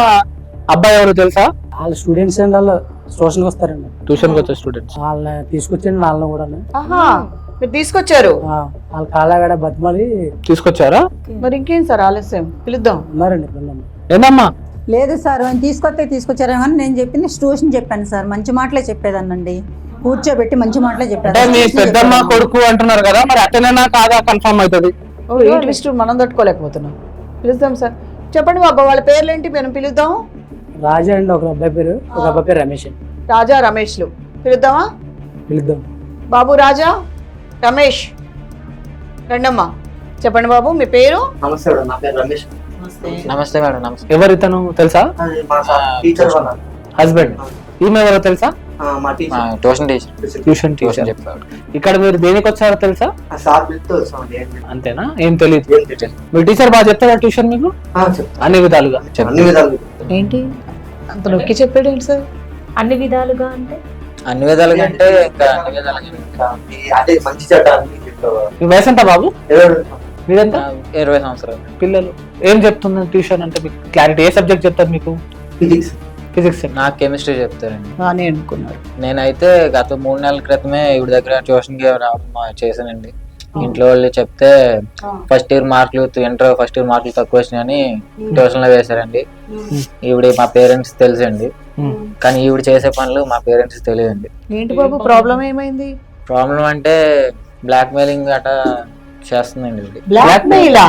అబ్బాయి ఎవరు తెలుసా? వాళ్ళ స్టూడెంట్స్ అండి, వాళ్ళు ట్యూషన్కి వస్తారండి. ట్యూషన్ కి వచ్చే స్టూడెంట్స్. వాళ్ళని తీసుకొచ్చండి, వాళ్ళని కూడా ఆహా, మీరు తీసుకొచ్చారు. వాళ్ళ కాళ్ళగడ బతిమాలి తీసుకొచ్చారా? మరి ఇంకేం సార్ ఆలస్యం, పిలుద్దాం. ఉన్నారండి పిల్లలు. ఏందమ్మా? లేదు సార్, ఆయన తీసుకొచ్చారేమో కానీ నేను చెప్పింది ట్యూషన్ చెప్పాను సార్. మంచి మాటలే చెప్పేదానండి, కూర్చోబెట్టి మంచి మాటలే అంటే చెప్పాను. మీ పెద్దమ్మ కొడుకు అంటున్నారు కదా, మరి అట్టనేనా కాదా కన్ఫర్మ్ అవుతుంది. ఓ ఈ ట్విస్ట్ మనం తట్టుకోలేకపోతున్నాం. పిలుద్దాం సార్. చెప్పండి బాబా, వాళ్ళ పేర్లేంటి మేము పిలుద్దాం? రాజా అండి ఒక అబ్బాయి పేరు, ఒక అబ్బాయి పేరు రమేష్ అండి. రాజా రమేష్లు పిలుద్దామా? పిలుద్దాం. బాబు రాజా రమేష్ రండమ్మా. చెప్పండి బాబు మీ పేరు? నమస్తే మేడం, నా పేరు రమేష్. నమస్తే మేడం. నమస్తే. ఎవరు ఇతను తెలుసా? అది మా టీచర్ వాళ్ళ హస్బెండ్. ఈమె ఎవరో తెలుసా? మా teacher. Tuition teacher. Tuition teacher. చెప్పాడు. ఇక్కడ మీరు దేనికి వచ్చారో తెలుసా? సార్ పిలుస్తూ వచ్చామండి. ఏం లేదు. అంతేనా? ఏం తెలియదు. ఏం తెలియదు. మీ టీచర్ బాగా చెప్తారా ట్యూషన్ మీకు? చెప్తాను. అన్ని విధాలుగా అన్ని విధాలు. ఏంటి అంత నొక్కి చెప్పాడు ఏంటి సార్? అన్ని విధాలుగా అంటే అన్ని విధాలుగా అంటే ఇంకా అన్ని విధాలుగా అదే మంచి చెడ్డ అన్ని చెప్తావా? మీ వయసు ఎంత బాబు? ఎవరు? మీరెంత? 20 సంవత్సరాలు. పిల్లలు ఏం చెప్తున్నారు ట్యూషన్ అంటే? మీకు క్లారిటీ ఏ సబ్జెక్ట్ చెప్తారు మీకు? ఫిజిక్స్. ఫిజిక్స్. నాకు కెమిస్ట్రీ చెప్తారండి. బాగానే అనుకున్నారు. నేనైతే గత 3 నెలల క్రితమే ఇవి దగ్గర ట్యూషన్ కి రావడం చేశానండి. ఇంట్లో వాళ్ళు చెప్తే ఫస్ట్ ఇయర్ మార్కులు, ఇంటర్ ఫస్ట్ ఇయర్ మార్కులు తక్కువ వచ్చినాయని ట్యూషన్ లో వేశారండి. ఈవిడ మా పేరెంట్స్ తెలుసండి, కానీ ఈవిడ చేసే పనులు మా పేరెంట్స్ తెలియదండి. ఏంటి బాబు ప్రాబ్లం ఏమైంది? ప్రాబ్లం అంటే బ్లాక్ మెయిలింగ్ అట్లా చేస్తుందండి ఈవిడ. బ్లాక్ మెయిలా?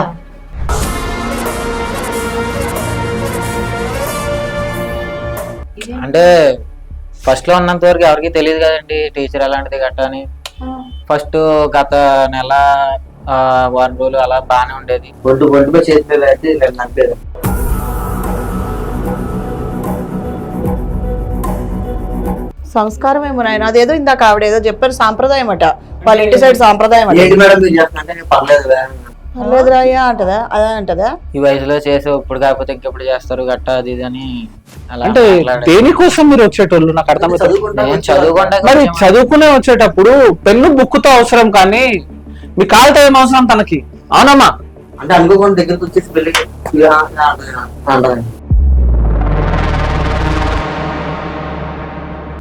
అంటే ఫస్ట్ లో ఉన్నంత వరకు ఎవరికి తెలియదు కదండి టీచర్ ఎలాంటిది గట్ట అని. ఫస్ట్ గత నెల 1 రోజులు అలా బాగానే ఉండేది. ఒడ్డు చేతిలో అయితే నడిపేది. సంస్కారం ఏమో నాయన. అదేదో ఇందాక ఆవిడ ఏదో చెప్పారు సాంప్రదాయం అట, వాళ్ళ ఇంటి సైడ్ సాంప్రదాయం అట. ఏంటి మేడం మీరు చేస్తున్నా? పర్లేదు పర్లేదు రాయ్యా అంటదా, అదే అంటదా? ఈ వయసులో చేసి ఇప్పుడు కాకపోతే ఇంకెప్పుడు చేస్తారు గట్ట అది ఇది అని అలా అంటే మాట్లాడారు. దేనికోసం మీరు వచ్చేటోళ్ళు నాకు అర్థమవుతుంది. నేను చదువుకుంటా మరి కొంచెం చదువుకునే వచ్చేటప్పుడు పెన్ను బుక్కుతో అవసరం, కానీ మీ కాలుతో ఏం అవసరం తనకి? అవునమ్మా? అంటే అనుకోకుండా దగ్గరకు వచ్చేసి పెళ్లి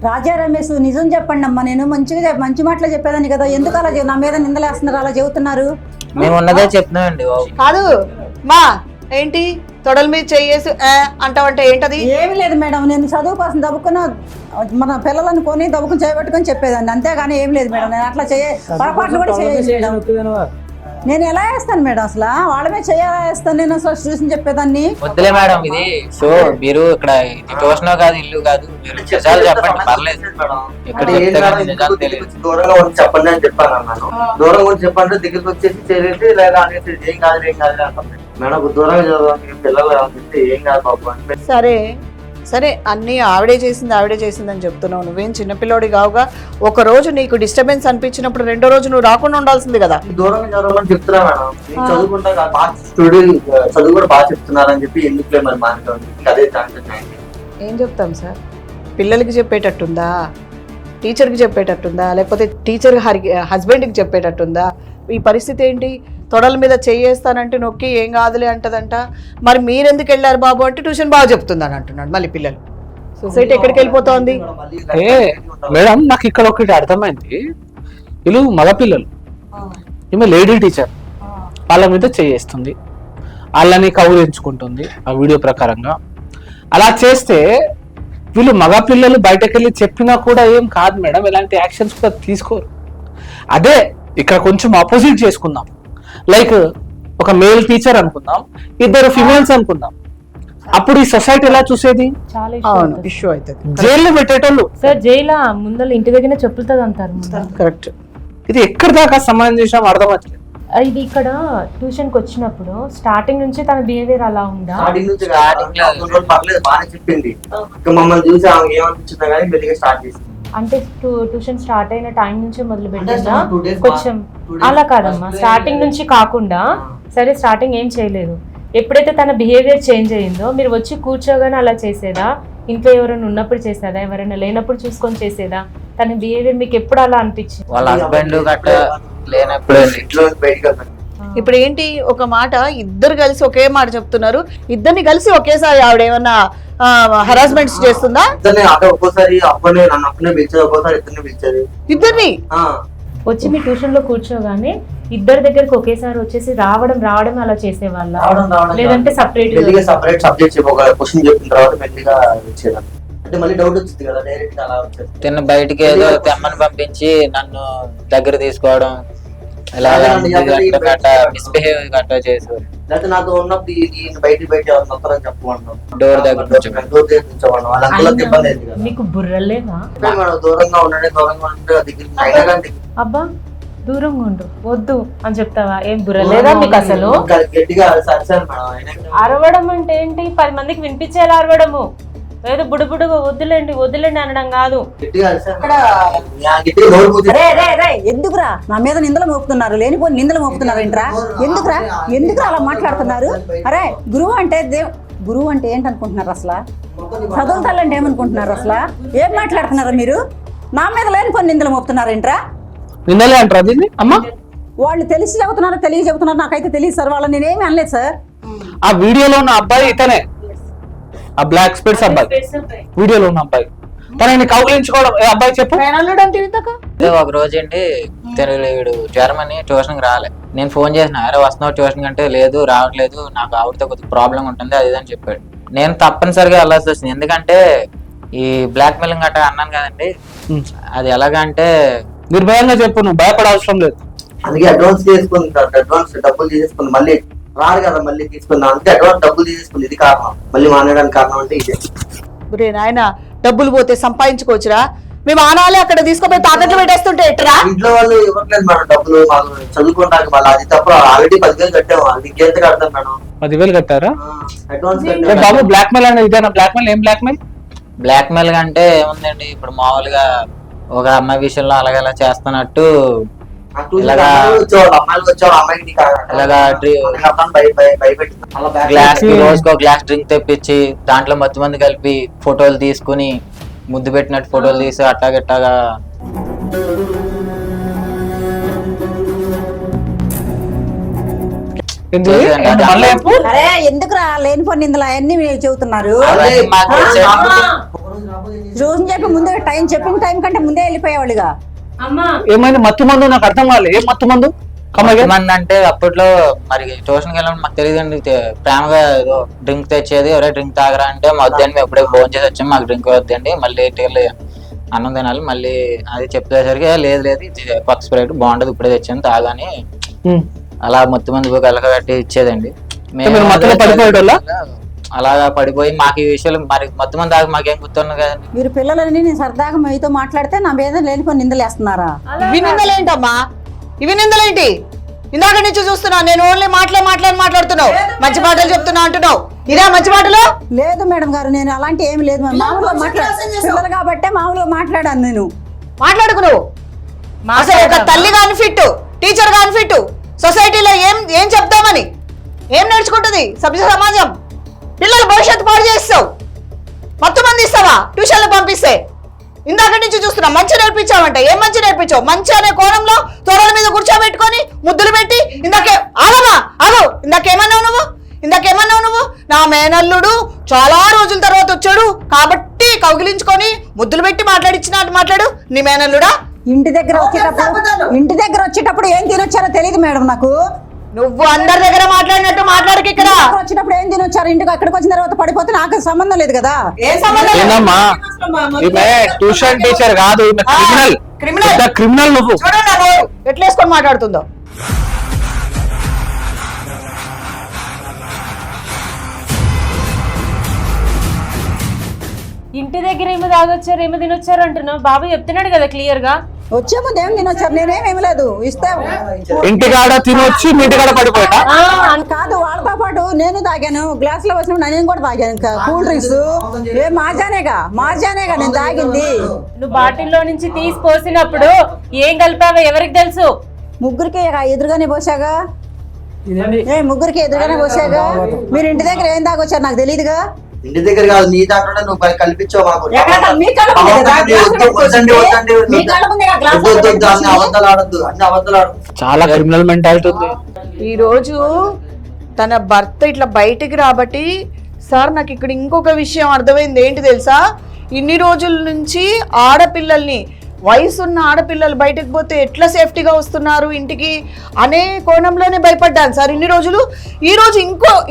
రాజా రమేష్, నిజం చెప్పండి అమ్మా, నేను మంచి మాటలు చెప్పేదాన్ని కదా, ఎందుకు అలా నా మీద నిందలేస్తున్నారు, అలా చెబుతున్నారు? మేము ఉన్నదే చెప్తున్నామండి. కాదు మా ఏంటి తొడల మీద చెయ్యేసి అంటావంటే ఏంటది? ఏమి లేదు మేడం, నేను చదువు కోసం దబ్బుకున్న మన పిల్లలను కొని దబ్బుకుని చేయబట్టుకొని చెప్పేదాన్ని, అంతేగాని ఏం లేదు మేడం. నేను అట్లా పొరపాట్లు కూడా చేయలేదు. నేను ఎలా వేస్తాను మేడం? అసలు వాళ్ళ మీద చేయాలేస్తాను నేను అసలు చూసి చెప్పేదాన్ని. వద్దులే మేడం, ఇది సో మీరు ఇక్కడ ఇది ట్యూషన్ కాదు, ఇల్లు కాదు, మీరు నిజాలు చెప్పండి పర్లేదు. ఇక్కడ చెప్తే కానీ నిజాలు తెలియదు. దూరంగా ఉండి చెప్పండి అని చెప్పాను అన్నాను. దూరంగా ఉండి చెప్పండి, దగ్గరికి వచ్చేసి చేయలేదు లేదా అనేసి ఏం కాదు అంటాం మేడం. దూరంగా చదవడానికి పిల్లలు చెప్తే ఏం కాదు బాబు అంటే సరే సరే అన్నీ ఆవిడే చేసిందని చెప్తున్నావు. నువ్వేం చిన్నపిల్లోడి కావుగా. ఒక రోజు నీకు డిస్టర్బెన్స్ అనిపించినప్పుడు రెండో రోజు నువ్వు రాకుండా ఉండాల్సింది కదా. దూరంగా చదవమని చెప్తున్నా మేడం. నేను చదువుకుంటా బాగా చదువు కూడా బాగా చెప్తున్నారని చెప్పి ఎందుకులే మరి మానేది అదే ఏం చెప్తాం సార్? పిల్లలకి చెప్పేటట్టుందా, టీచర్కి చెప్పేటట్టుందా, లేకపోతే టీచర్ హస్బెండ్కి చెప్పేటట్టుందా? ఈ పరిస్థితి ఏంటి? తొడల మీద చెయ్యేస్తానంటే నొక్కి ఏం కాదులే అంటదంట. మరి మీరెందుకు వెళ్ళారు బాబు అంటే ట్యూషన్ బాగా చెప్తుందని అంటున్నాడు. మళ్ళీ పిల్లలు సొసైటీ ఎక్కడికి వెళ్ళిపోతోంది? మేడం నాకు ఇక్కడ ఒకటి అర్థమైంది, వీళ్ళు మగపిల్లలు, ఈమె లేడీ టీచర్ వాళ్ళ మీద చేస్తుంది, వాళ్ళని కౌలించుకుంటుంది ఆ వీడియో ప్రకారంగా. అలా చేస్తే వీళ్ళు మగ పిల్లలు బయటకు వెళ్ళి చెప్పినా కూడా ఏం కాదు మేడం, ఎలాంటి యాక్షన్స్ కూడా తీసుకోరు. అదే ఇక్కడ కొంచెం అపోజిట్ చేసుకుందాం, లైక్ ఒక మేల్ టీచర్ అనుకుందాం, ఇద్దరు ఫిమేల్స్ అనుకుందాం, అప్పుడు ఈ సొసైటీ ఎలా చూసేది? చాలా అవును, ఇష్యూ అవుతుంది. జైల్లో పెట్టేటోళ్ళు సార్ జైలా ముందర ఇంటి దగ్గర చెప్పులతో అంటారు. కరెక్ట్. ఇది ఎక్కడి దాకా సమానం చేసాం అర్థమవుతుంది. ఇది ఇక్కడ ట్యూషన్కి వచ్చినప్పుడు స్టార్టింగ్ నుంచి తన బిహేవియర్ అలా ఉందా? స్టార్టింగ్ నుంచి పర్లేదు, బాగానే చెప్పింది. ఇంకా మమ్మల్ని చూసి ఆమె ఏమనిపించిందో కానీ మెల్లిగా స్టార్ట్ చేసింది. అంటే ట్యూషన్ స్టార్ట్ అయిన టైం నుంచి మొదలు పెట్టిందా? అంటే 2 days కొంచెం అలా కాదమ్మా, స్టార్టింగ్ నుంచి కాకుండా సరే స్టార్టింగ్ ఏం చేయలేదు, ఎప్పుడైతే తన బిహేవియర్ చేంజ్ అయ్యిందో మీరు వచ్చి కూర్చోగానే అలా చేసేదా? ఇంట్లో ఎవరైనా ఉన్నప్పుడు చేసేదా? ఎవరైనా లేనప్పుడు చూసుకొని చేసేదా? తన బిహేవియర్ మీకు ఎప్పుడు అలా అనిపించింది? వాళ్ళ హస్బెండ్ గట్ట లేనప్పుడు ఇంట్లో బయటకు వెళ్తాను. ఇప్పుడు ఏంటి, ఒక మాట ఇద్దరు కలిసి ఒకే మాట చెప్తున్నారు, ఇద్దరిని కలిసి ఒకేసారి ఆవిడ ఏమన్నా హరాస్మెంట్స్ చేస్తుందా? ఇద్దరిని అంటే ఒక్కోసారి అప్పనే నన్ను అప్పనే పిలిచేది, ఒక్కోసారి ఇద్దరిని పిలిచేది. ఇద్దరిని వచ్చి మీ ట్యూషన్ లో కూర్చోగానే ఇద్దరి దగ్గరికి ఒకేసారి వచ్చేసి రావడం అలా చేసేవాళ్ళ, లేదంటే సపరేట్ సపరేట్ సబ్జెక్ట్ ఒక క్వశ్చన్ చెప్పిన తర్వాత మెల్లిగా వచ్చేదాన్ని. అంటే మళ్ళీ డౌట్ వచ్చింది కదా, డైరెక్ట్ అలా వచ్చేది. తిన్న బయటికి ఏదో తెమ్మని పంపించి నన్ను దగ్గర తీసుకోవడం, ఇలాగా మిస్బిహేవ్ గట్రా చేసేవారు. లేకపోతే నాతో ఉన్నప్పుడు బయట వస్తారని చెప్పమన్నాం, డోర్ దగ్గర డోర్ దగ్గర నుంచోమన్నాం. వాళ్ళ అంకులకి ఇబ్బంది అయింది కదా. మీకు బుర్రలేదా? మనం దూరంగా ఉండండి దగ్గర అయినా కానీ అబ్బా దూరంగా ఉండు వద్దు అని చెప్తావా? ఏం బుర్రలేదా మీకు అసలు? గట్టిగా సరిసారు మేడం. అయినా అరవడం అంటే ఏంటి? 10 మందికి వినిపించేలా అరవడము, ఏదో బుడుబుడుగా వద్దులేండి అనడం కాదు. గట్టిగా అరిసారు మేడం. గట్టిగా నోరు మూసేసి ఎందుకురా నా మీద నిందలు మోపుతున్నారు? లేనిపోని నిందలు మోపుతున్నారు ఏంట్రా? ఎందుకురా అలా మాట్లాడుతున్నారు? అరే గురువు అంటే గురువు అంటే ఏంటనుకుంటున్నారు అసలు? చదువుతాలంటే ఏమనుకుంటున్నారు అసలు? ఏం మాట్లాడుతున్నారా మీరు? నా మీద లేనిపోని నిందలు మోపుతున్నారు ఏంట్రా? నిన్నలే అంటారు దీన్ని అమ్మా. వాళ్ళు తెలిసి చెబుతున్నారు, చెబుతున్నారు, నాకైతే తెలియదు సార్. వాళ్ళని నేనేమి అనలేదు సార్. ఆ వీడియోలో ఉన్న అబ్బాయి ఇతనే, ఆ బ్లాక్ స్పెట్స్ అబ్బాయి, వీడియోలో ఉన్న అబ్బాయి. తనని కౌగిలించుకోవడం. ఏ అబ్బాయి చెప్పు. ఒక రోజు అండి వీడు జర్మనీ ట్యూషన్ కి రాలే. నేను ఫోన్ చేసిన, అరే వస్తున్నావు ట్యూషన్ కంటే, లేదు రావట్లేదు, నాకు ఆవిడతో కొద్దిగా ప్రాబ్లం ఉంటుంది అది అని చెప్పాడు. నేను తప్పనిసరిగా వెళ్ళాల్సి వచ్చింది, ఎందుకంటే ఈ బ్లాక్ మెయిలింగ్ గట్రా అన్నాను కదండి. అది ఎలాగంటే నిర్భయంగా చెప్పు, నువ్వు భయపడ అవసరం లేదు. అందుకే అడ్వాన్స్ చేసుకుంది, అడ్వాన్స్ డబ్బులు తీసేసుకుంది. మళ్ళీ రాదు కదా, మళ్ళీ తీసుకుందాం. అందుకే అడ్వాన్స్ డబ్బులు తీసేసుకుంది. ఇది కారణం, మళ్ళీ మానేయడానికి కారణం అంటే ఇదే. నాయన డబ్బులు పోతే సంపాదించుకోవచ్చురా, మేము ఆనాలే అక్కడ తీసుకుపోయి తాకట్లు పెట్టేస్తుంటే ఎట్రా? ఇంట్లో వాళ్ళు ఇవ్వట్లేదు మేడం డబ్బులు, మాకు చదువుకుంటానికి. మళ్ళీ అది తప్ప ఆల్రెడీ 10,000 కట్టాము, అది ఇంకెంత కడతాం మేడం? 10,000 కట్టారా? అడ్వాన్స్ బాబు బ్లాక్ మెయిల్ అనేది ఇదేనా? బ్లాక్ మెయిల్ ఏం బ్లాక్ మెయిల్? బ్లాక్ మెయిల్ అంటే ఏముందండి, ఇప్పుడు మామూలుగా ఒక అమ్మాయి విషయంలో అలాగలా చేస్తున్నట్టు గ్లాస్ కి రోజుకో గ్లాస్ డ్రింక్ తెప్పించి దాంట్లో మత్తు మంది కలిపి ఫోటోలు తీసుకుని ముద్దు పెట్టినట్టు ఫోటోలు తీసి అట్టాగట్టాగా. అరే ఎందుకురా లేనిపోని నిందలు అవన్నీ చెబుతున్నారు? రోజు చెప్పి ముందే టైం చెప్పిన టైం కంటే ముందే వెళ్ళిపోయేవాళ్ళుగా. ఏమైంది? మత్తు మందు నాకు అర్థం కావాలి. ఏం మత్తు మందు? మంది అంటే అప్పట్లో మరి ట్యూషన్కి వెళ్ళడం మాకు తెలియదండి. ప్రేమగా ఏదో డ్రింక్ తెచ్చేది, ఎవరో డ్రింక్ తాగరా అంటే వద్దండి, మేము ఎప్పుడే ఫోన్ చేసి వచ్చాము, మాకు డ్రింక్ వద్దండి, మళ్ళీ అన్నం తినాలి, మళ్ళీ అది చెప్పేసరికి లేదు ఇది కొత్త స్ప్రైట్ బాగుంటది, ఇప్పుడే తెచ్చాను తాగాని అలా మొత్తం మంది కలకబెట్టి ఇచ్చేదండి. అలాగా పడిపోయి మాకు ఈ విషయాలు మరి మొత్తం మంది దాకా మాకేం గుర్తున్నా కదండి. మీరు పిల్లలని నేను సరదాగా మీతో మాట్లాడితే నా మీద లేనిపోయి నిందలు వేస్తున్నారా? ఇవి నిందలేంటమ్మా? ఇవి నిందలేంటి? ఇందాక నుంచి చూస్తున్నా, నేను ఓన్లీ మాట్లాడుతున్నావు, మంచి మాటలు చెప్తున్నా అంటున్నావు. ఇదా మంచి మాటలు? లేదు మేడం గారు, నేను అలాంటి ఏమి లేదు. మామూలుగా పిల్లలు కాబట్టే మామూలుగా మాట్లాడాను. నేను మాట్లాడుకున్నావు అసలు ఒక తల్లి కాని ఫిట్, టీచర్ కాని ఫిట్, సొసైటీలో ఏం చెప్తామని ఏం నేర్చుకుంటుంది సభ్య సమాజం? పిల్లల భవిష్యత్తు పాడు చేస్తావు, మొత్తం మంది ఇస్తావా ట్యూషన్లు పంపిస్తే? ఇందాక నుంచి చూస్తున్నా, మంచి నేర్పించావంట. ఏం మంచి నేర్పించావు? మంచి అనే కోణంలో తోరల మీద కూర్చోబెట్టుకొని ముద్దులు పెట్టి ఇందాకేమన్నావు నువ్వు? నా మేనల్లుడు చాలా రోజుల తర్వాత వచ్చాడు కాబట్టి కౌగిలించుకొని ముద్దులు పెట్టి మాట్లాడు. నీ మేనల్లుడా ఇంటి దగ్గర వచ్చేటప్పుడు ఏం తినొచ్చారో తెలియదు మేడం నాకు. నువ్వు అందరి దగ్గర మాట్లాడినట్టు మాట్లాడక ఇక్కడ వచ్చేటప్పుడు ఏం తినొచ్చారు, ఇంటికి అక్కడికి వచ్చిన తర్వాత పడిపోతే నాకు సంబంధం లేదు కదా. ఏందమ్మా ఈమె ట్యూషన్ టీచర్ కాదు, ఈమె క్రిమినల్ నువ్వు. ఎట్లా వేసుకొని మాట్లాడుతుందో. ఇంటి దగ్గర ఏమి తాగొచ్చారు ఏమి తినొచ్చారు అంటున్నావు. బాబు చెప్తున్నాడు కదా క్లియర్ గా. వచ్చే ముందు ఏం తినొచ్చారు, నేనేం లేదు ఇస్తే ఇంటికాడ తినొచ్చి మీ ఇంటికాడ పడిపోయా కాదు. వాళ్ళతో పాటు నేను తాగాను, గ్లాస్ లో వచ్చిన నేను కూడా తాగాను. ఇంకా కూల్ డ్రింక్స్ ఏ మాజానేగా నేను తాగింది. నువ్వు బాటిల్లో నుంచి తీసి పోసినప్పుడు ఏం కలిపావో ఎవరికి తెలుసు? ముగ్గురికి ఎదురుగానే పోసాగా. ఇదండి ముగ్గురికి ఎదురుగానే పోసాగా. మీరు ఇంటి దగ్గర ఏం తాగొచ్చారు నాకు తెలియదుగా. ఇంటి దగ్గర కాదు, నీ దాంట్లో నువ్వు కల్పించావు మాకు. మీ కళ్ళ ముందే కదా, గ్లాస్ లో వద్దండి. మీ కళ్ళ ముందే కదా, గ్లాస్ లో అన్ని అబద్ధాలు ఆడద్దు. చాలా క్రిమినల్ మెంటాలిటీ ఉంది. ఈరోజు తన భర్త ఇట్లా బయటికి రాబట్టి సార్ నాకు ఇక్కడ ఇంకొక విషయం అర్థమైంది. ఏంటి తెలుసా, ఇన్ని రోజుల నుంచి ఆడపిల్లల్ని, వయసున్న ఆడపిల్లలు బయటకు పోతే ఎట్లా సేఫ్టీగా వస్తున్నారు ఇంటికి అనే కోణంలోనే భయపడ్డాను సార్ ఇన్ని రోజులు. ఈరోజు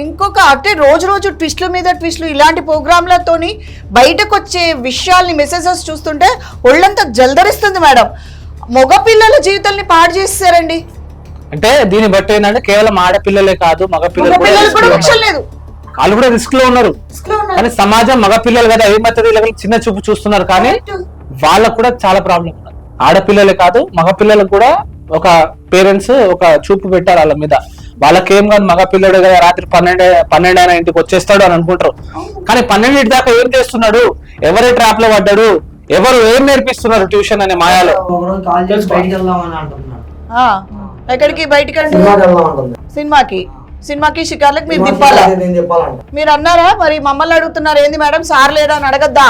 ఇంకొక అంటే రోజు ట్విస్ట్ల మీద ట్విస్ట్లు ఇలాంటి ప్రోగ్రాంలతోని బయటకు వచ్చే విషయాల్ని మెసేజెస్ చూస్తుంటే ఒళ్ళంతా జల్దరిస్తుంది మేడం. మగపిల్లల జీవితాల్ని పాడు చేసేసారండి. అంటే దీన్ని బట్టి ఏంటంటే కేవలం ఆడపిల్లలే కాదు, మగపిల్లలు కూడా రక్షణ లేదు, వాళ్ళు కూడా రిస్క్ లో ఉన్నారు. కానీ సమాజం మగపిల్లలు కదా ఏమవుతుంది చిన్న చూపు చూస్తున్నారు, కానీ వాళ్ళకు కూడా చాలా ప్రాబ్లం ఉన్నది. ఆడపిల్లలే కాదు మగపిల్లలకు కూడా ఒక పేరెంట్స్ ఒక చూపు పెట్టారు వాళ్ళ మీద. వాళ్ళకేం కాదు, మగపిల్లడు కదా రాత్రి 12 అయినా ఇంటికి వచ్చేస్తాడు అని అనుకుంటారు. కానీ 12 దాకా ఏం చేస్తున్నాడు, ఎవరి ట్రాప్ లో పడ్డాడు, ఎవరు ఏం నేర్పిస్తున్నారు ట్యూషన్ అనే మాయాలో. ఎక్కడికి బయటికి సినిమాకి షికార్లకు మీరు తిప్పాలా? మీరు అన్నారా మరి? మమ్మల్ని అడుగుతున్నారు ఏంది మేడం, సార్ లేడా అని అడగద్దా?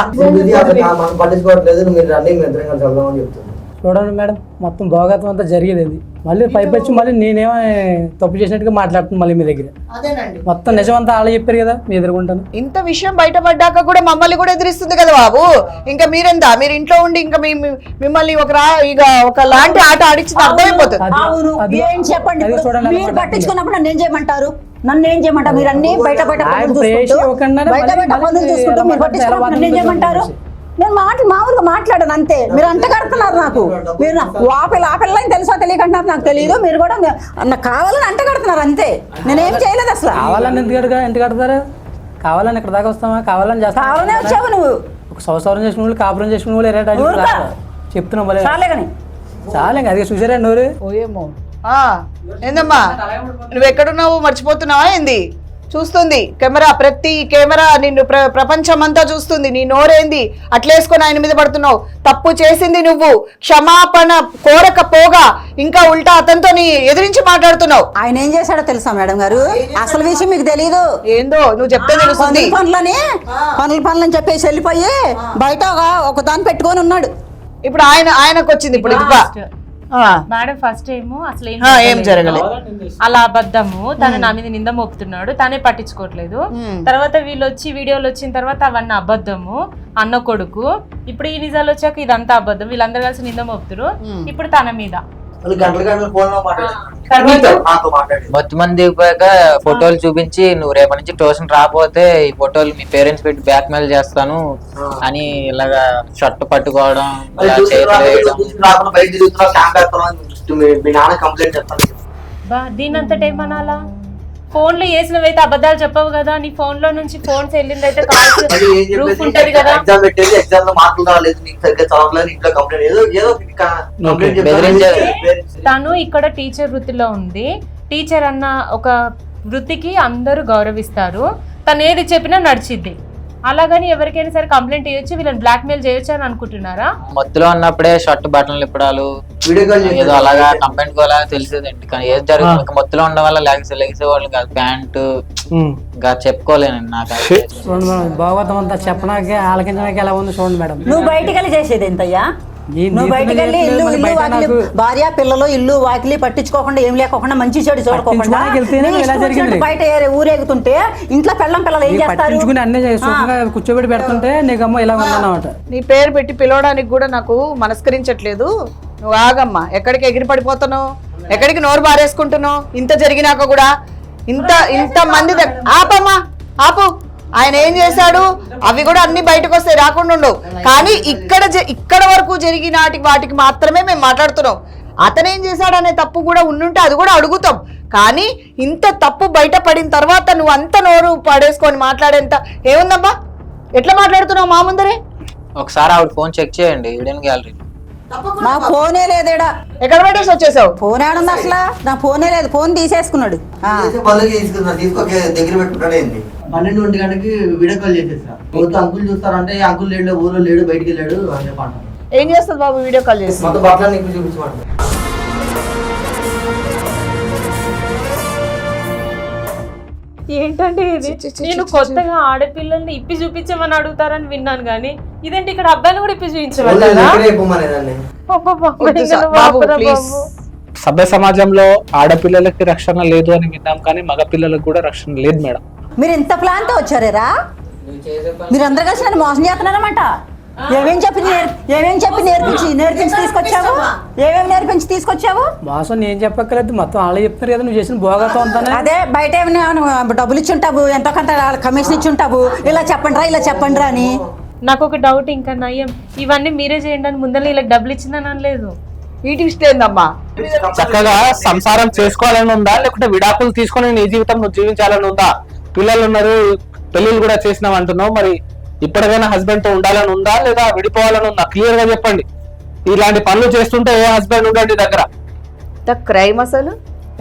చూడండి మేడం, మొత్తం భోగత్వం అంతా జరిగేది అది. మళ్ళీ పైపచ్చి మళ్ళీ నేనేమో తప్పు చేసినట్టుగా మాట్లాడుతున్నాను మళ్ళీ మీ దగ్గర. మొత్తం నిజమంతా వాళ్ళు చెప్పారు కదా, మీ ఎదుర్కొంటాను. ఇంత విషయం బయటపడ్డాక కూడా మమ్మల్ని కూడా ఎదిరిస్తుంది కదా బాబు. ఇంకా మీరెంత, మీరు ఇంట్లో ఉండి ఇంకా మిమ్మల్ని ఒక లాంటి ఆట ఆడించింది అర్థమైపోతుంది. ఏం చెప్పండి, మీరు పట్టించుకున్నప్పుడు నన్ను ఏం చేయమంటారు? మీరు అన్ని బయట పనులు చూసుకుంటూ మీరు పట్టించుకున్నప్పుడు నన్ను ఏం చేయమంటారు? నేను మామూలుగా మాట్లాడాను అంతే. మీరు అంట కడుతున్నారు నాకు. మీరు ఆపిల్లని తెలుసా తెలియకంటున్నారు నాకు తెలియదు. మీరు కూడా నాకు కావాలని అంట కడుతున్నారు అంతే. నేనేం చేయలేదు అసలు. కావాలని ఎంత కడతారు? కావాలని ఇక్కడ దాకా వస్తామా? కావాలని చేస్తా. కావాలనే వచ్చావు నువ్వు. ఒక సంవత్సరం చేసుకున్న వాళ్ళు, కాపురం చేసుకున్న వాళ్ళు చెప్తున్నావు మళ్ళీ. చాలే అది చూసారా నోరు. ఓయేమో ఏందమ్మా నువ్వు ఎక్కడున్నావు, మర్చిపోతున్నావా ఏంది? చూస్తుంది కెమెరా, ప్రతి కెమెరా నిన్ను ప్రపంచం అంతా చూస్తుంది. నీ నోరేంది అట్లేసుకొని ఆయన మీద పడుతున్నావు? తప్పు చేసింది నువ్వు, క్షమాపణ కోరకపోగా ఇంకా ఉల్టా అతనితో నీ ఎదిరించి మాట్లాడుతున్నావు. ఆయన ఏం చేశాడో తెలుసా మేడం గారు? అసలు విషయం మీకు తెలీదు. ఏందో నువ్వు చెప్తే తెలుస్తుంది. పనులని చెప్పేసి వెళ్ళిపోయి బయట ఒక దాన్ని పెట్టుకొని ఉన్నాడు. ఇప్పుడు ఆయనకు వచ్చింది ఇప్పుడు మేడం ఫస్ట్ ఏమో అసలు ఏం జరగలేదు, అలా అబద్ధము. తను నా మీద నింద మోపుతున్నాడు, తనే పట్టించుకోవట్లేదు. తర్వాత వీళ్ళు వచ్చి వీడియోలు వచ్చిన తర్వాత అవన్నీ అబద్ధము, అన్న కొడుకు. ఇప్పుడు ఈ నిజాలు వచ్చాక ఇదంతా అబద్ధం. వీళ్ళందరూ కలిసి నింద మోపుతారు ఇప్పుడు తన మీద. మొత్తం మంది దిగిపోయాక ఫోటోలు చూపించి నువ్వు రేపటి నుంచి ట్యూషన్ రాకపోతే ఈ ఫోటోలు మీ పేరెంట్స్ పెట్టి బ్లాక్ మెయిల్ చేస్తాను అని ఇలాగా షర్ట్ పట్టుకోవడం, దీని అంతటా ఏమనాలా? ఫోన్లు వేసినవైతే అబద్ధాలు చెప్పవు కదా. నీ ఫోన్ లో నుంచి ఫోన్స్ వెళ్ళింది అయితే ప్రూఫ్ ఉంటది కదా. తను ఇక్కడ టీచర్ వృత్తిలో ఉంది. టీచర్ అన్న ఒక వృత్తికి అందరూ గౌరవిస్తారు. తను ఏది చెప్పినా నడిచిద్ది. అలాగని ఎవరికైనా సరే కంప్లైంట్ ఇవ్వచ్చు, వీళ్ళని బ్లాక్ మెయిల్ చేయొచ్చు అని అనుకుంటున్నారా? మత్తులో ఉన్నప్పుడే షర్ట్ బటన్లు ఇప్పడాలు ఏదో అలాగా కంప్లైంట్ కోలాగా తెలిసేదండి. కానీ ఏది జరుగుతుంది మత్తులో ఉండడం వల్ల లెగిసే వాళ్ళు కాదు, ప్యాంటు ఇంకా చెప్పుకోలేనండి. నాకు చూడండి మేడం, భాగవతం అంతా చెప్పడానికి ఆలకించడానికి ఎలా ఉంది చూడండి మేడం. నువ్వు బయటికి వెళ్ళి చేసేది ఎంతయ్యా? నువ్వు బయటకు వెళ్ళి ఇల్లు వాకిలి, భార్య పిల్లలు ఇల్లు వాకిలి పట్టించుకోకుండా ఏం లేకోకుండా మంచి చెడు చూడకోకుండా బయట ఊరేగుతుంటే ఇంట్లో పిల్లలు ఏం చేస్తారు? కూర్చోబెట్టి పెడుతుంటే నీకమ్మ ఇలా ఉందన్నమాట. నీ పేరు పెట్టి పిలవడానికి కూడా నాకు మనస్కరించట్లేదు. నువ్వు ఆగమ్మా, ఎక్కడికి ఎగిరి పడిపోతున్నావు, ఎక్కడికి నోరు బారేసుకుంటున్నావు? ఇంత జరిగినాక కూడా ఇంత మంది ఆపమ్మా, ఆపు. ఆయన ఏం చేశాడు అవి కూడా అన్ని బయటకు వస్తాయి, రాకుండా ఉండవు. కానీ ఇక్కడ వరకు జరిగిన వాటికి మాత్రమే మేము మాట్లాడుతున్నాం. అతనేం చేశాడు అనే తప్పు కూడా ఉండుంటే అది కూడా అడుగుతాం. కానీ ఇంత తప్పు బయటపడిన తర్వాత నువ్వు అంత నోరు పడేసుకొని మాట్లాడేంత ఏముందమ్మా? ఎట్లా మాట్లాడుతున్నావు మా ముందరే? ఒకసారి ఆవిడ ఫోన్ చెక్ చేయండి, హిడెన్ గ్యాలరీ. నా ఫోనే లేదేడా. ఎక్కడ పెట్టేసి వచ్చేసావు? ఫోన్ ఏడుంది అసలు? నా ఫోనే లేదు, ఫోన్ తీసేసుకున్నాడు. తీసుకోకే దగ్గర పెట్టుకుంటాడు. ఏంటి 12 గంటకి వీడియో కాల్ చేసేసా. అంకుల్ చూస్తారంటే అంకుల్ లేడు, ఊళ్ళో లేడు, బయటికి వెళ్ళాడు అని చెప్పండి. ఏం చేస్తుంది బాబు వీడియో కాల్ చేసి? మొత్తం బట్టలు నీకు చూపించమంటారు. ఏంటంటే ఇది? నేను కొత్తగా ఆడపిల్లల్ని ఇప్పి చూపించమని అడుగుతారని విన్నాను, కానీ ఇదేంటి ఇక్కడ అబ్బాయిని కూడా ఇప్పి చూపించమన్నారా? బాబు ప్లీజ్. సభ్య సమాజంలో ఆడపిల్లలకి రక్షణ లేదు అని విన్నాం, కానీ మగ పిల్లలకు కూడా రక్షణ లేదు మేడం. మీరు ఇంత ప్లాన్ తో వచ్చారేరా? మీరు అందరు కలిసి నన్ను మోసం చేస్తున్నారన్నమాట. ఏమేం చెప్పి నేర్పించి తీసుకొచ్చావు? ఏమేమి నేర్పించి తీసుకొచ్చావు? మోసం నేను చెప్పక్కర్లేదు, మొత్తం వాళ్ళే చెప్తున్నారు కదా నువ్వు చేసిన భోగతో అంతా. అదే బయట ఏమైనా డబ్బులు ఇచ్చి ఉంటావు, ఎంతో కొంత కమిషన్ ఇచ్చి ఉంటావు, ఇలా చెప్పండి రా అని. నాకు ఒక డౌట్, ఇంకా నయ్యం ఇవన్నీ మీరే చేయండి అని ముందర వీళ్ళకి డబ్బులు ఇచ్చిందని అనలేదు. వీటి ఇష్టేందమ్మా? చక్కగా సంసారం చేసుకోవాలని ఉందా, లేకుంటే విడాకులు తీసుకొని నీ జీవితం నువ్వు జీవించాలని ఉందా? పిల్లలు ఉన్నారు, పెళ్లిళ్ళు కూడా చేసినావు అంటున్నావు, మరి ఇప్పటికైనా హస్బెండ్ తో ఉండాలని ఉందా లేదా విడిపోవాలని ఉందా? క్లియర్ గా చెప్పండి. ఇలాంటి పనులు చేస్తుంటే ఏ హస్బెండ్ ఉండండి దగ్గర? క్రైమ్ అసలు